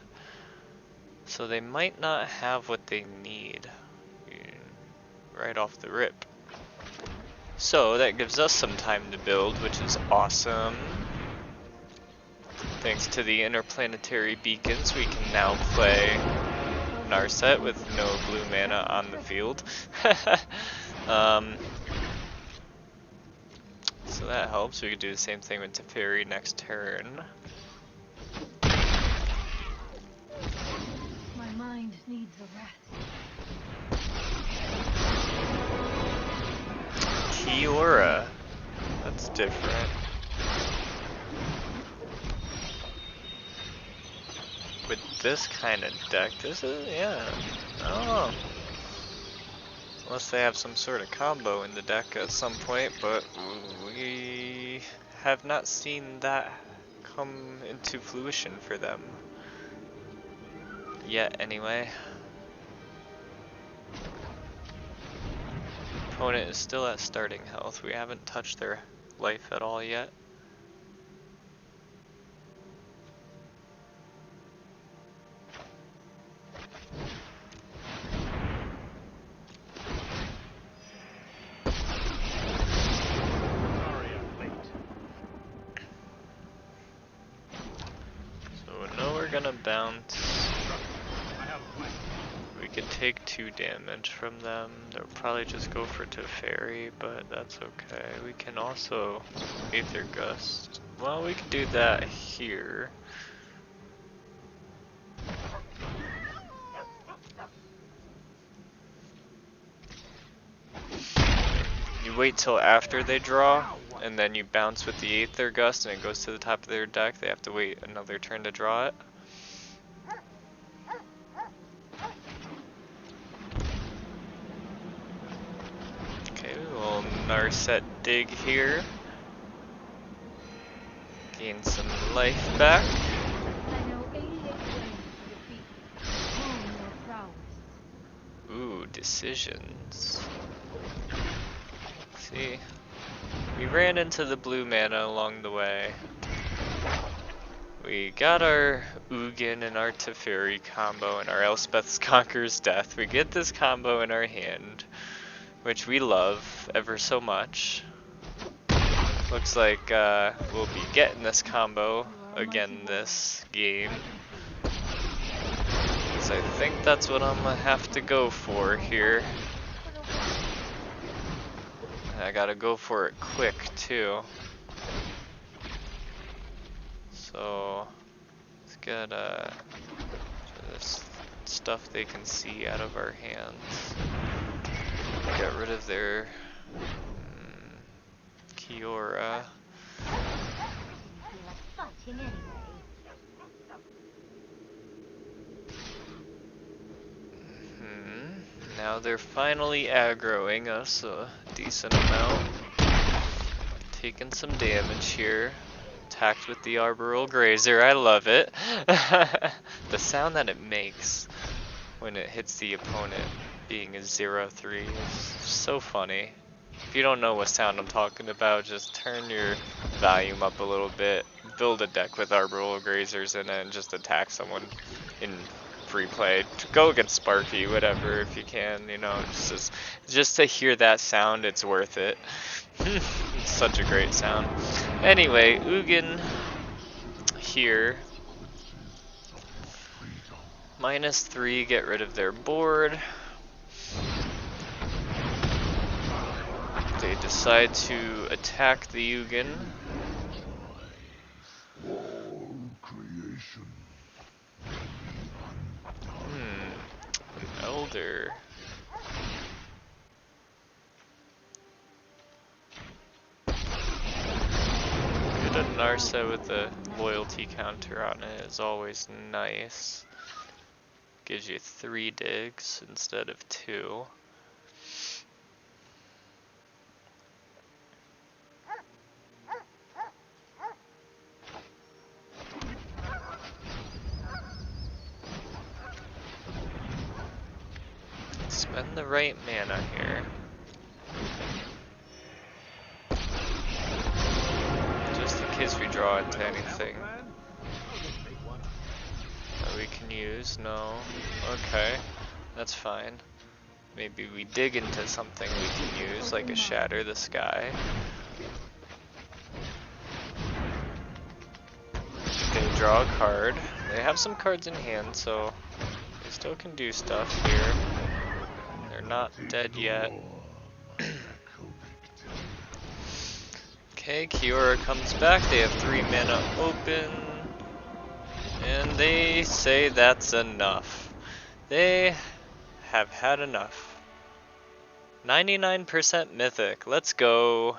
So they might not have what they need right off the rip. So that gives us some time to build, which is awesome. Thanks to the interplanetary beacons, we can now play Narset with no blue mana on the field. So that helps. We could do the same thing with Teferi next turn. My mind needs a rest. Kiora. That's different. With this kind of deck, this is, yeah, I don't know. Unless they have some sort of combo in the deck at some point, but we have not seen that come into fruition for them. Yet, anyway. Opponent is still at starting health. We haven't touched their life at all yet. So we know we're gonna bounce. We could take 2 damage from them. They'll probably just go for Teferi, but that's okay. We can also Aether Gust. Well, we could do that here. You wait till after they draw, and then you bounce with the Aether Gust and it goes to the top of their deck. They have to wait another turn to draw it. Okay, we'll Narset Dig here. Gain some life back. I know 88 ways to defeat. Hone your prowess. Ooh, decisions. See, we ran into the blue mana along the way. We got our Ugin and our Teferi combo and our Elspeth's Conqueror's Death. We get this combo in our hand, which we love ever so much. Looks like we'll be getting this combo again this game. So I think that's what I'm gonna have to go for here. I gotta go for it quick too. So let's get this stuff they can see out of our hands. Get rid of their Kiora. Now they're finally aggroing us a decent amount. Taking some damage here. Attacked with the Arboreal Grazer, I love it. The sound that it makes when it hits the opponent being a 0-3 is so funny. If you don't know what sound I'm talking about, just turn your volume up a little bit, build a deck with Arboreal Grazers in it, and just attack someone in free play. Go against Sparky, whatever, if you can, you know, just to hear that sound, it's worth it. It's such a great sound. Anyway, Ugin here. -3, get rid of their board. They decide to attack the Ugin. An Elder. Get a Narset with a loyalty counter on it is always nice. Gives you 3 digs instead of 2. Spend the right mana here. Just in case we draw into anything that we can use. No. Okay. That's fine. Maybe we dig into something we can use, like a Shatter the Sky. They draw a card. They have some cards in hand, so they still can do stuff here. They're not dead yet. Okay, Kiora comes back. They have 3 mana open. And they say that's enough. They have had enough. 99% Mythic. Let's go.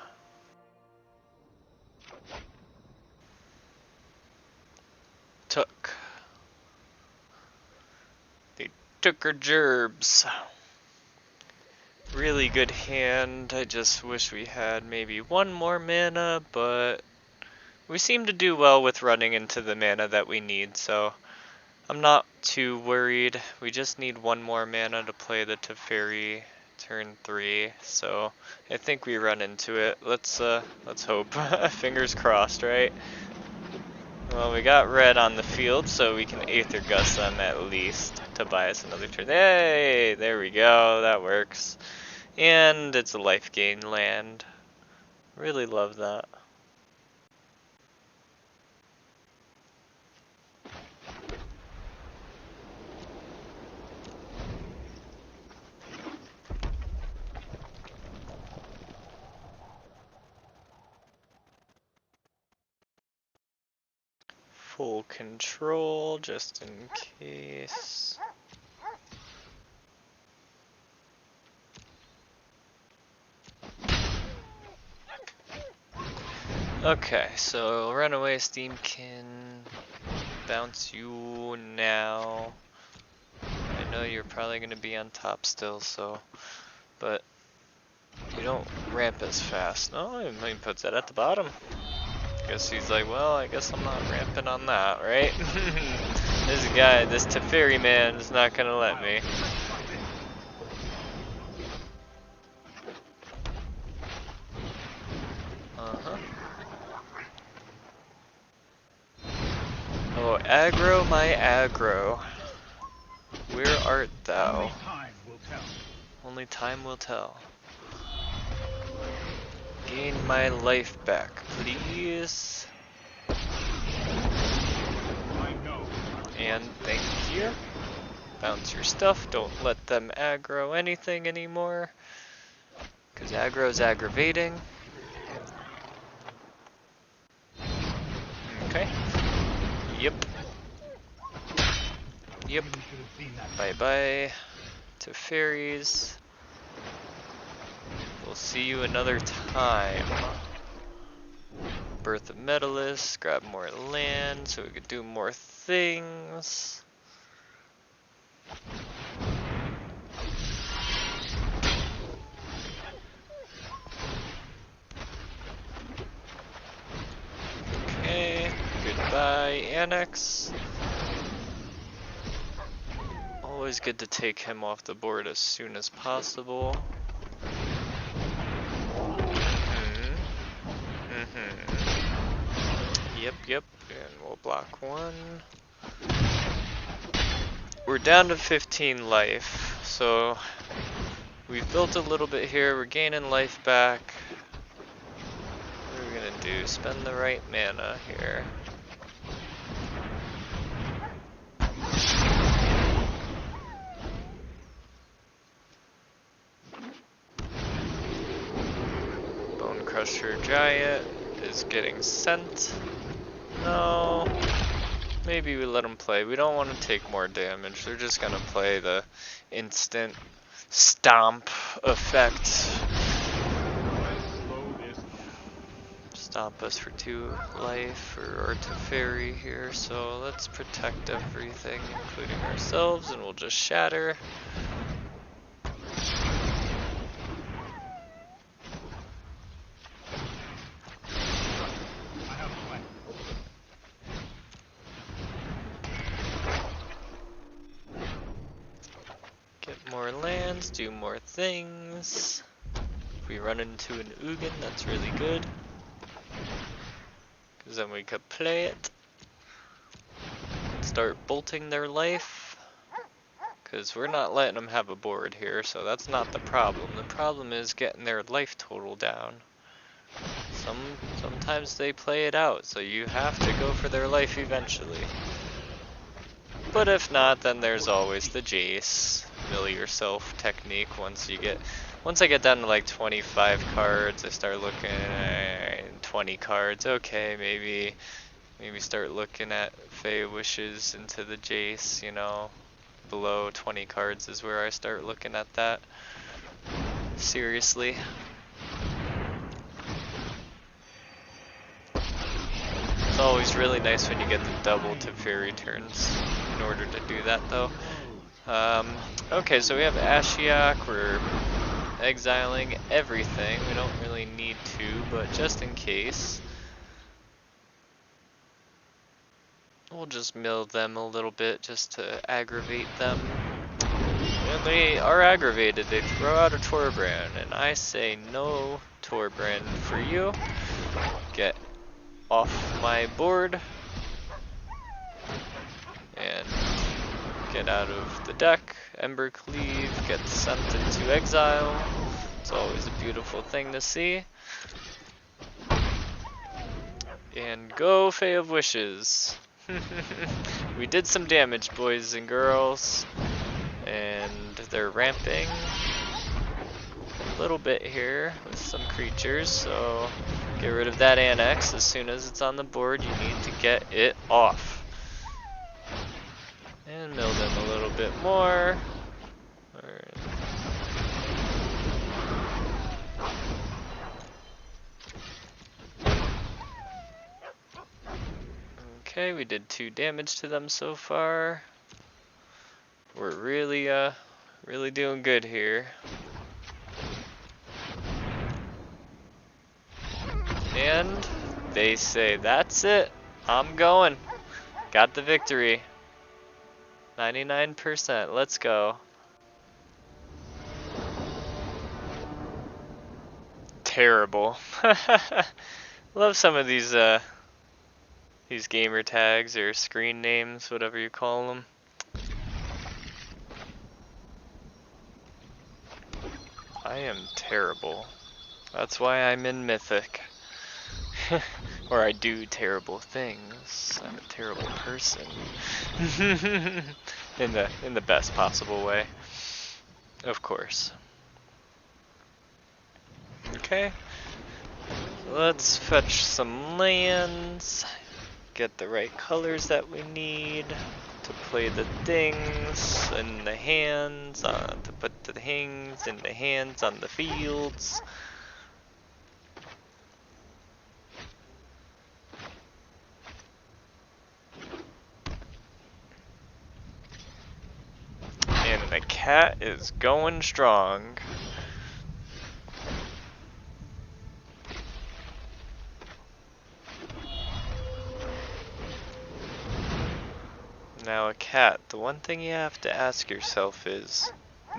Took. They took her gerbs. Really good hand. I just wish we had maybe 1 more mana, but we seem to do well with running into the mana that we need, so I'm not too worried. We just need 1 more mana to play the Teferi turn 3, so I think we run into it. Let's hope. Fingers crossed, right? Well, we got red on the field, so we can Aether Gust them at least to buy us another turn. Hey, there we go. That works. And it's a life gain land. Really love that. full control just in case. Okay, so Runaway Steamkin, bounce you now. I know you're probably going to be on top still, so, but you don't ramp as fast. No, I mean, puts that at the bottom. Guess he's like, well, I guess I'm not ramping on that, right? This guy, this Teferi man is not going to let me. Oh, aggro, my aggro. Where art thou? Only time will tell. Only time will tell. Gain my life back, please. I know. And thank you. Bounce your stuff. Don't let them aggro anything anymore. Because aggro is aggravating. Okay. Yep. Yep. Bye bye to fairies. We'll see you another time. Birth of Medalist, grab more land so we could do more things. Okay, goodbye, Annex. Always good to take him off the board as soon as possible. Yep, and we'll block one. We're down to 15 life, so we've built a little bit here. We're gaining life back. What are we gonna do? Spend the right mana here. Bone Crusher Giant is getting sent. No, maybe we let them play. We don't want to take more damage. They're just gonna play the instant stomp effect. Stomp us for 2 life or Teferi here. So let's protect everything, including ourselves, and we'll just shatter. More lands, do more things. If we run into an Ugin, that's really good. Because then we could play it. Start bolting their life. Because we're not letting them have a board here, so that's not the problem. The problem is getting their life total down. Sometimes they play it out, so you have to go for their life eventually. But if not, then there's always the Jace. Mill yourself technique. Once I get down to like 25 cards, I start looking at 20 cards. Okay, maybe start looking at Fey Wishes into the Jace, you know. Below 20 cards is where I start looking at that seriously. It's always really nice when you get the double Teferi turns in order to do that though. Okay, so we have Ashiok, we're exiling everything. We don't really need to, but just in case, we'll just mill them a little bit just to aggravate them. And they are aggravated, they throw out a Torbrand, and I say no Torbrand for you. Get off my board. And get out of the deck. Ember Cleave gets sent into exile. It's always a beautiful thing to see. And go Fae of Wishes. We did some damage, boys and girls. And they're ramping a little bit here with some creatures, so Get rid of that annex. As soon as it's on the board, you need to get it off. And mill them a little bit more. Okay, we did 2 damage to them so far. We're really doing good here. And they say, that's it, I'm going. Got the victory. 99%, let's go. Terrible. Love some of these gamer tags or screen names, whatever you call them. I am terrible. That's why I'm in Mythic. Or I do terrible things. I'm a terrible person. in the best possible way. Of course. Okay. Let's fetch some lands. Get the right colors that we need to play the things in the hands, to put the things in the hands on the fields. And the cat is going strong. Now a cat, the one thing you have to ask yourself is,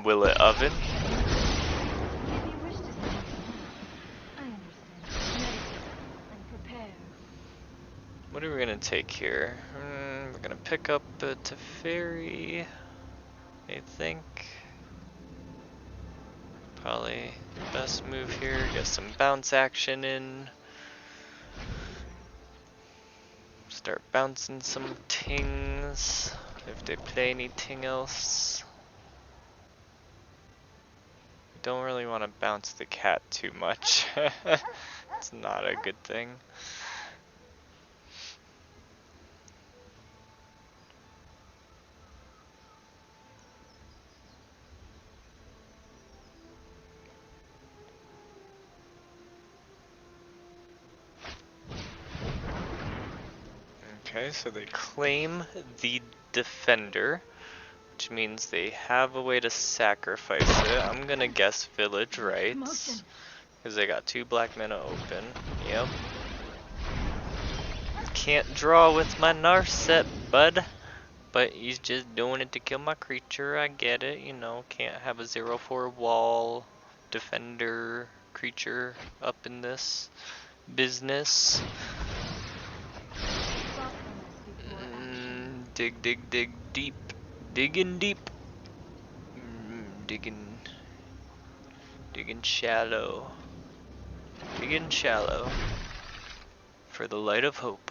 will it oven? If you wish to say I understand. Meditate and prepare. What are we gonna take here? We're gonna pick up the Teferi, I think. Probably the best move here, get some bounce action in. Start bouncing some tings, if they play anything else. Don't really want to bounce the cat too much. It's not a good thing. Okay, so they claim the defender, which means they have a way to sacrifice it. I'm gonna guess village rights, because they got 2 black mana open. Yep. Can't draw with my Narset, bud. But he's just doing it to kill my creature, I get it, you know, can't have a 0/4 wall defender creature up in this business. Dig deep. Digging deep. Digging shallow. Digging shallow. For the light of hope.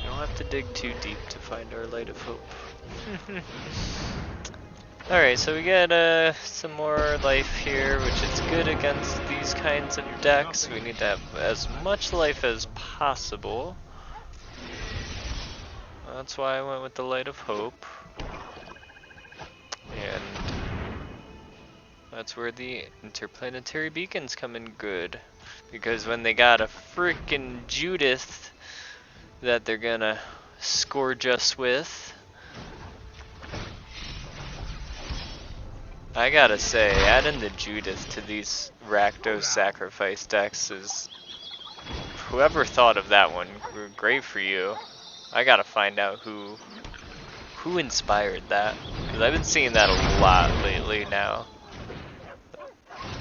You don't have to dig too deep to find our light of hope. Alright, so we get some more life here, which is good against these kinds of decks. We need to have as much life as possible. That's why I went with the Light of Hope. And that's where the interplanetary beacons come in good. Because when they got a frickin' Judith that they're gonna scourge us with, I gotta say, adding the Judith to these Rakdos sacrifice decks is... Whoever thought of that one, great for you. I gotta find out who inspired that, because I've been seeing that a lot lately now.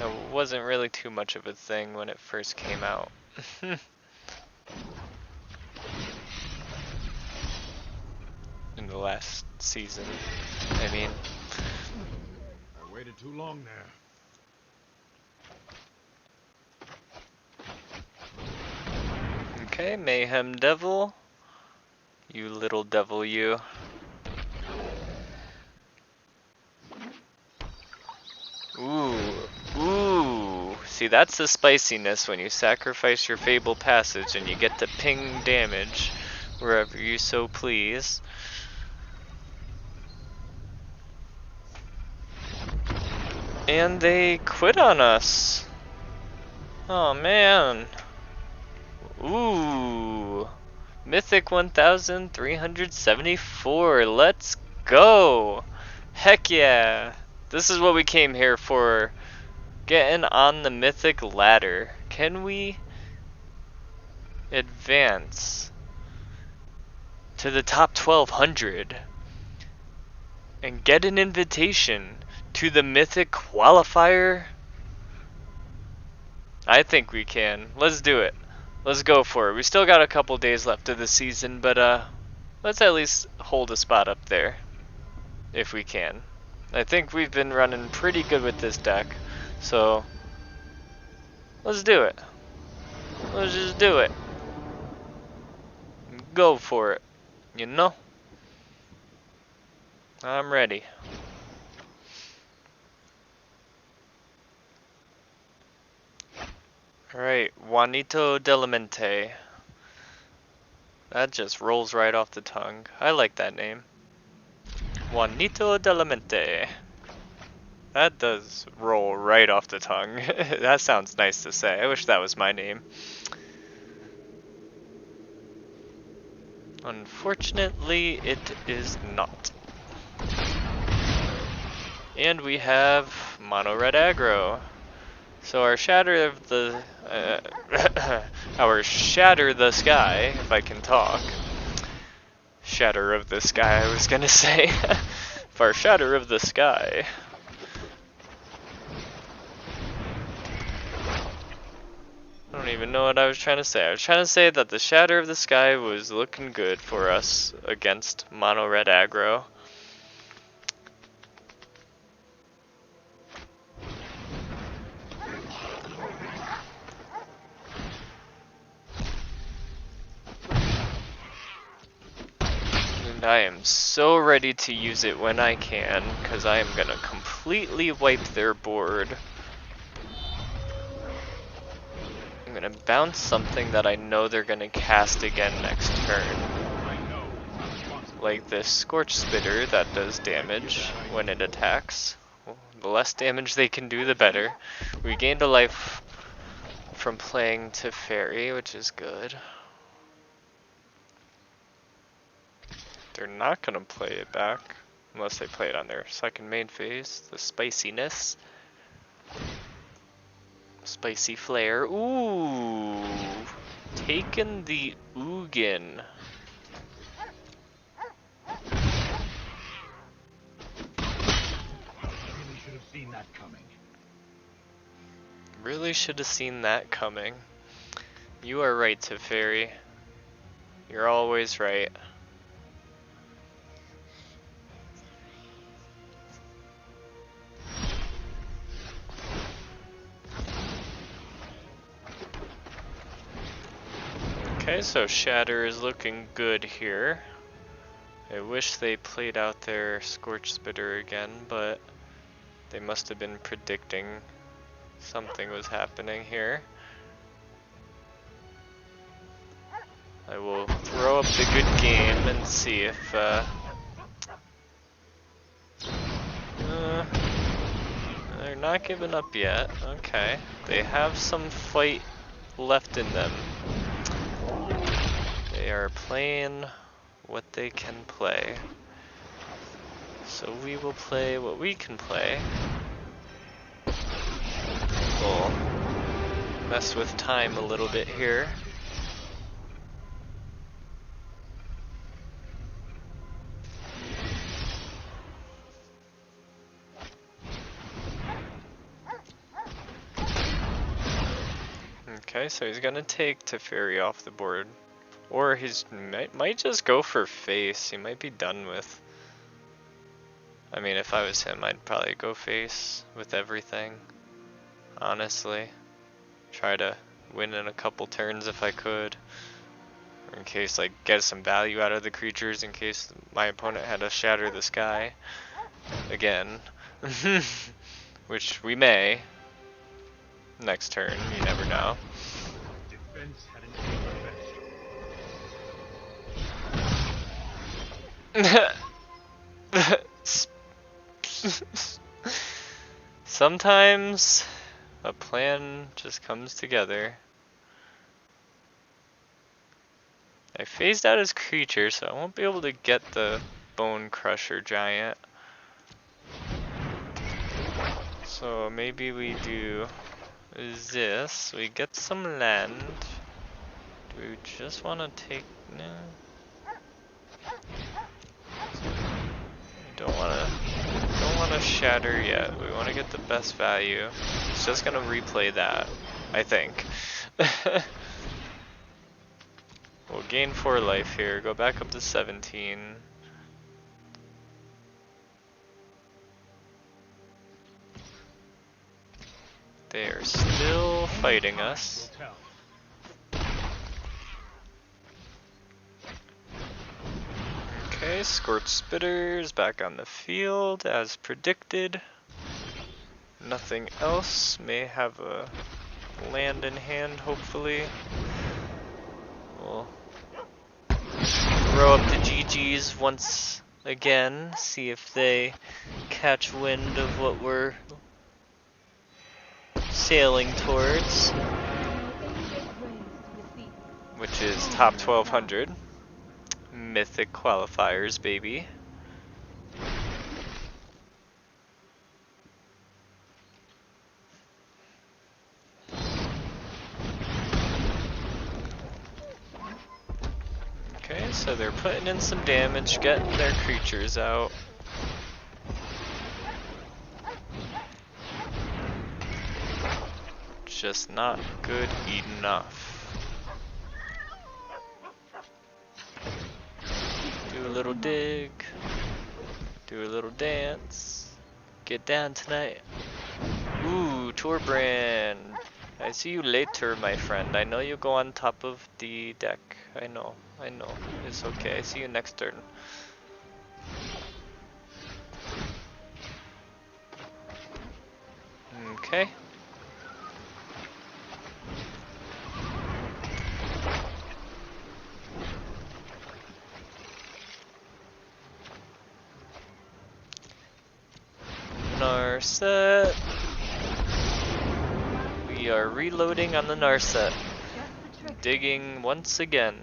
It wasn't really too much of a thing when it first came out. In the last season, I mean. I waited too long there. Okay, Mayhem Devil. You little devil, you. Ooh, See, that's the spiciness when you sacrifice your Fable Passage and you get to ping damage wherever you so please. And they quit on us. Oh man. Ooh. Mythic 1374. Let's go. Heck yeah. This is what we came here for. Getting on the Mythic ladder. Can we advance to the top 1200 and get an invitation to the Mythic qualifier? I think we can. Let's do it. Let's go for it. We still got a couple days left of the season, but let's at least hold a spot up there if we can. I think we've been running pretty good with this deck, so let's do it. Let's just do it. Go for it. You know? I'm ready. Alright, Juanito de la Mente. That just rolls right off the tongue. I like that name. Juanito de la Mente. That does roll right off the tongue. That sounds nice to say. I wish that was my name. Unfortunately, it is not. And we have mono red aggro. So our shatter of the our shatter the sky, if I can talk. Shatter of the sky, I was gonna say. For our shatter of the sky. I don't even know what I was trying to say. I was trying to say that the shatter of the sky was looking good for us against mono red aggro. I am so ready to use it when I can, because I am going to completely wipe their board. I'm going to bounce something that I know they're going to cast again next turn. Like this Scorch Spitter that does damage when it attacks. Well, the less damage they can do, the better. We gained a life from playing Teferi, which is good. They're not gonna play it back unless they play it on their second main phase. The spiciness. Spicy flare. Ooh. Taking the Ugin. Really should have seen that coming. Really should have seen that coming. You are right, Teferi. You're always right. Okay, so Shatter is looking good here. I wish they played out their Scorch Spitter again, but they must have been predicting something was happening here. I will throw up the good game and see if they're not giving up yet. Okay, they have some fight left in them. They are playing what they can play. So we will play what we can play. We'll mess with time a little bit here. Okay, so he's gonna take Teferi off the board. Or he might just go for face. He might be done with. I mean, if I was him, I'd probably go face with everything. Honestly. Try to win in a couple turns if I could. Or in case, like, get some value out of the creatures in case my opponent had to shatter the sky. Again. Which we may. next turn. You never know. Defense had an Sometimes a plan just comes together. I phased out his creature, so I won't be able to get the Bone Crusher Giant. So maybe we do this. We get some land. Do we just want to take... No. Don't want to shatter yet. We want to get the best value. It's just gonna replay that, I think. We'll gain 4 life here. Go back up to 17. They are still fighting us. Okay, Scorch Spitters back on the field as predicted. Nothing else. May have a land in hand, hopefully. We'll throw up the GGs once again, see if they catch wind of what we're sailing towards, which is top 1200. Mythic qualifiers, baby. Okay, so they're putting in some damage, getting their creatures out. Just not good enough. Do a little dig, do a little dance, get down tonight. Ooh, Torbrand. I see you later, my friend. I know you go on top of the deck. I know. It's okay. I see you next turn. Okay. Narset. We are reloading on the Narset. Digging once again.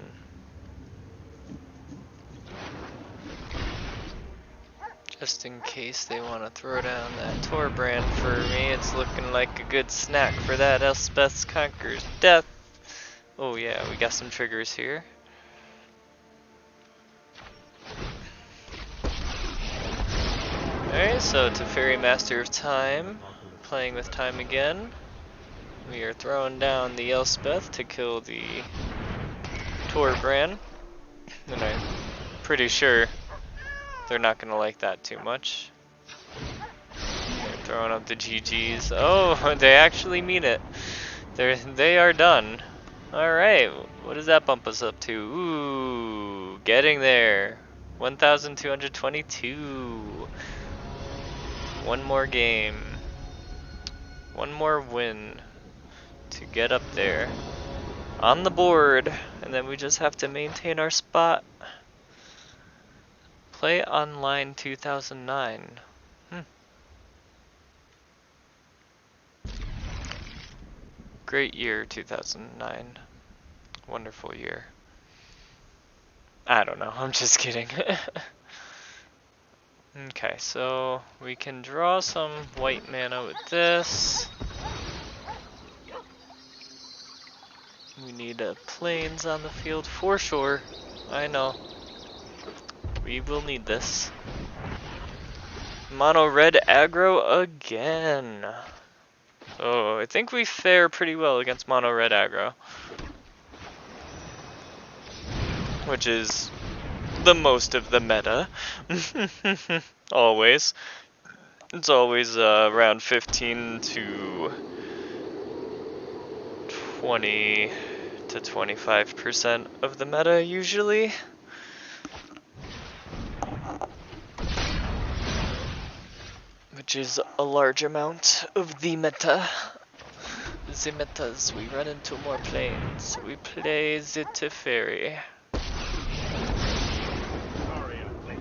Just in case they want to throw down that Torbrand for me, it's looking like a good snack for that Elspeth's Conqueror's Death. Oh yeah, we got some triggers here. Alright, so Teferi Master of Time, playing with time again. We are throwing down the Elspeth to kill the Torbrand. And I'm pretty sure they're not going to like that too much. They're throwing up the GGs. Oh, they actually mean it. They are done. Alright, what does that bump us up to? Ooh, getting there. 1,222. One more game. One more win to get up there. On the board. And then we just have to maintain our spot. Play online 2009. Great year 2009. Wonderful year. I don't know, I'm just kidding. Okay, so we can draw some white mana with this. We need planes on the field for sure. I know. We will need this. Mono red aggro again. So I think we fare pretty well against mono red aggro, which is the most of the meta. Always. It's always around 15 to 20 to 25% of the meta usually. Which is a large amount of the meta. the metas, we run into more planes. We play the Teferi. Sorry, I'm late.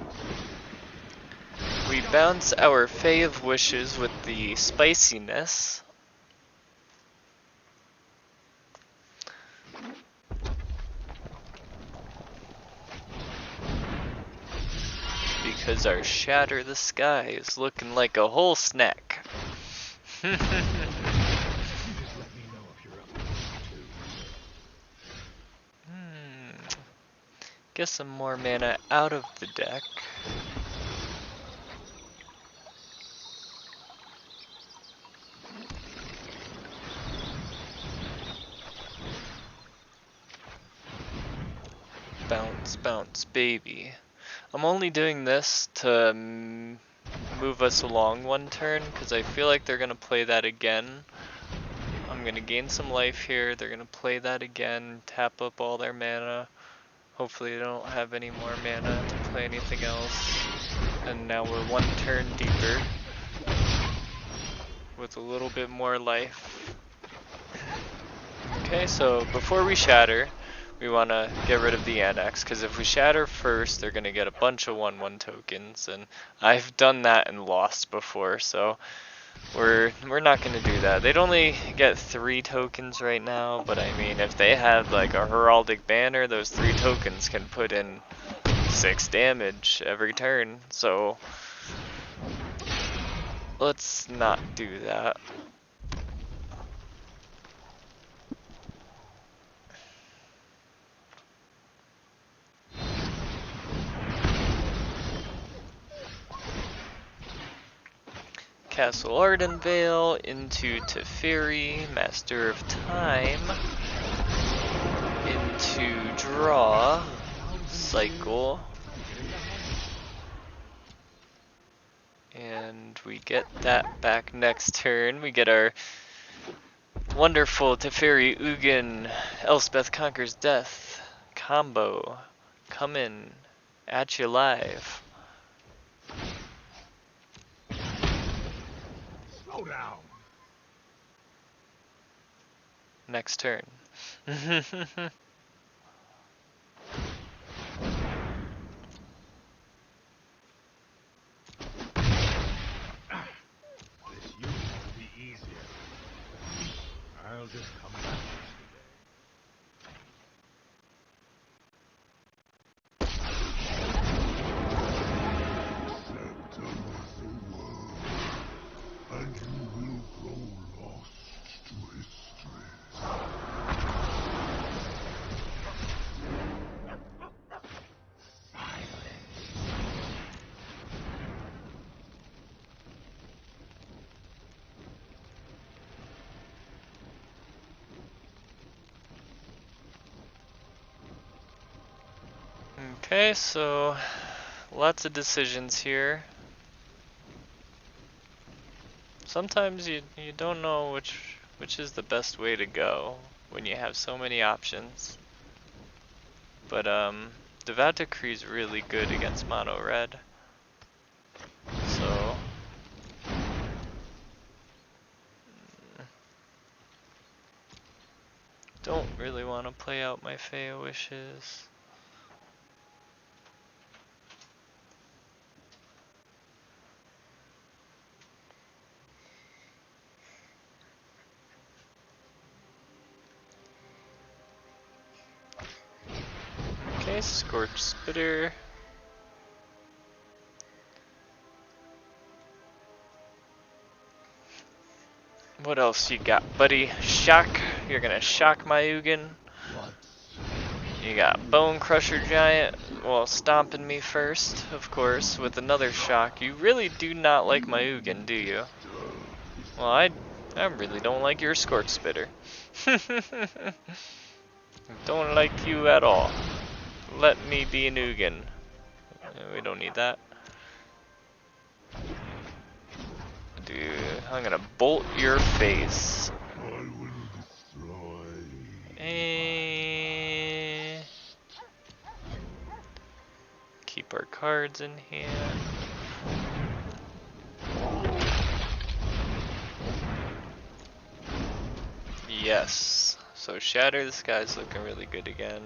We bounce our Fae of Wishes with the spiciness. Because our Shatter the Sky is looking like a whole snack. You just let me know if you're up to. Get some more mana out of the deck. Bounce, bounce, baby. I'm only doing this to move us along one turn, because I feel like they're going to play that again. I'm going to gain some life here, they're going to play that again, tap up all their mana. Hopefully they don't have any more mana to play anything else. And now we're one turn deeper, with a little bit more life. Okay, so before we shatter, we want to get rid of the annex, because if we shatter first, they're going to get a bunch of 1/1 tokens, and I've done that and lost before, so we're not going to do that. They'd only get 3 tokens right now, but I mean, if they had like a heraldic banner, those 3 tokens can put in 6 damage every turn, so let's not do that. Castle Ardenvale into Teferi, Master of Time, into Draw, Cycle, and we get that back next turn. We get our wonderful Teferi Ugin, Elspeth Conquers Death combo coming at you live. Slow down. Next turn. This used to be easier. I'll just come back and you will grow lost to history. Okay, so lots of decisions here. Sometimes you don't know which is the best way to go when you have so many options. But Devout Decree is really good against mono red. So don't really want to play out my Fae Wishes. Okay, Scorch Spitter. What else you got, buddy? Shock. You're gonna shock my Ugin. You got Bone Crusher Giant. Well, stomping me first, of course, with another shock. You really do not like my Ugin, do you? Well, I really don't like your Scorch Spitter. Don't like you at all. Let me be an Ugin. We don't need that. Dude, I'm gonna bolt your face. I will destroy. Keep our cards in hand. Yes. So Shatter the Sky's looking really good again.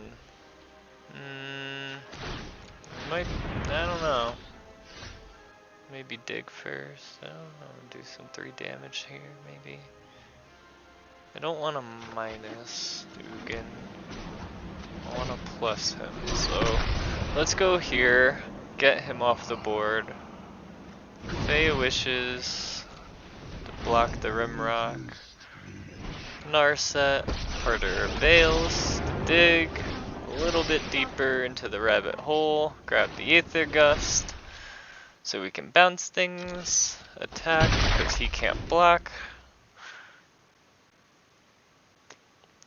Might, I don't know. Maybe dig first. I don't know. Do some 3 damage here, maybe. I don't want to minus Dugan. I want to plus him. So let's go here. Get him off the board. Fey Wishes to block the Rimrock. Narset, Harder Veils, dig a little bit deeper into the rabbit hole, grab the Aether Gust so we can bounce things, attack because he can't block.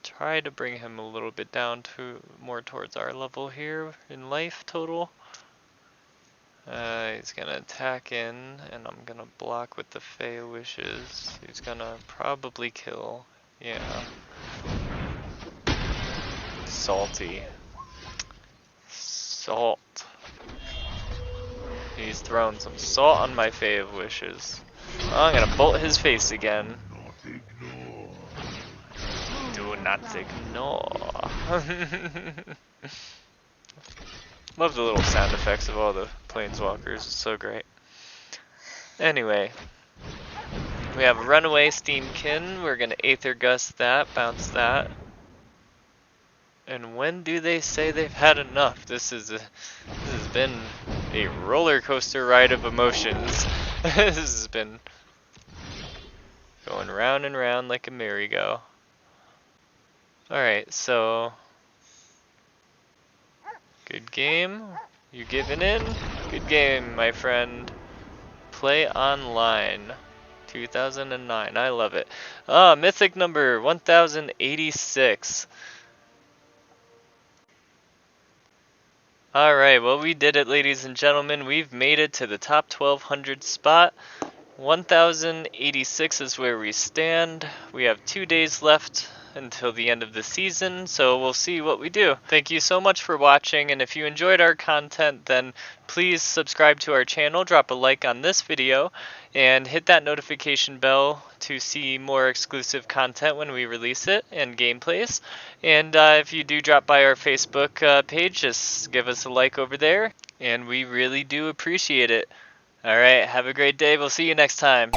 Try to bring him a little bit down to more towards our level here in life total. He's gonna attack in, and I'm gonna block with the Fey Wishes. He's gonna probably kill. Yeah. Salty. Salt. He's throwing some salt on my Fey of Wishes. Oh, I'm gonna bolt his face again. Do not ignore. Love the little sound effects of all the planeswalkers, it's so great. Anyway, we have a Runaway Steamkin, we're gonna Aether Gust that, bounce that. And when do they say they've had enough? This has been a roller coaster ride of emotions. This has been going round and round like a merry-go. Alright, so good game. You giving in? Good game, my friend. Play online. 2009. I love it. Mythic number 1086. Alright, well we did it, ladies and gentlemen. We've made it to the top 1200 spot. 1086 is where we stand. We have 2 days left until the end of the season, so we'll see what we do. Thank you so much for watching, and if you enjoyed our content, then please subscribe to our channel, drop a like on this video, and hit that notification bell to see more exclusive content when we release it and gameplays. And if you do drop by our Facebook page, just give us a like over there, and we really do appreciate it. Alright, have a great day. We'll see you next time.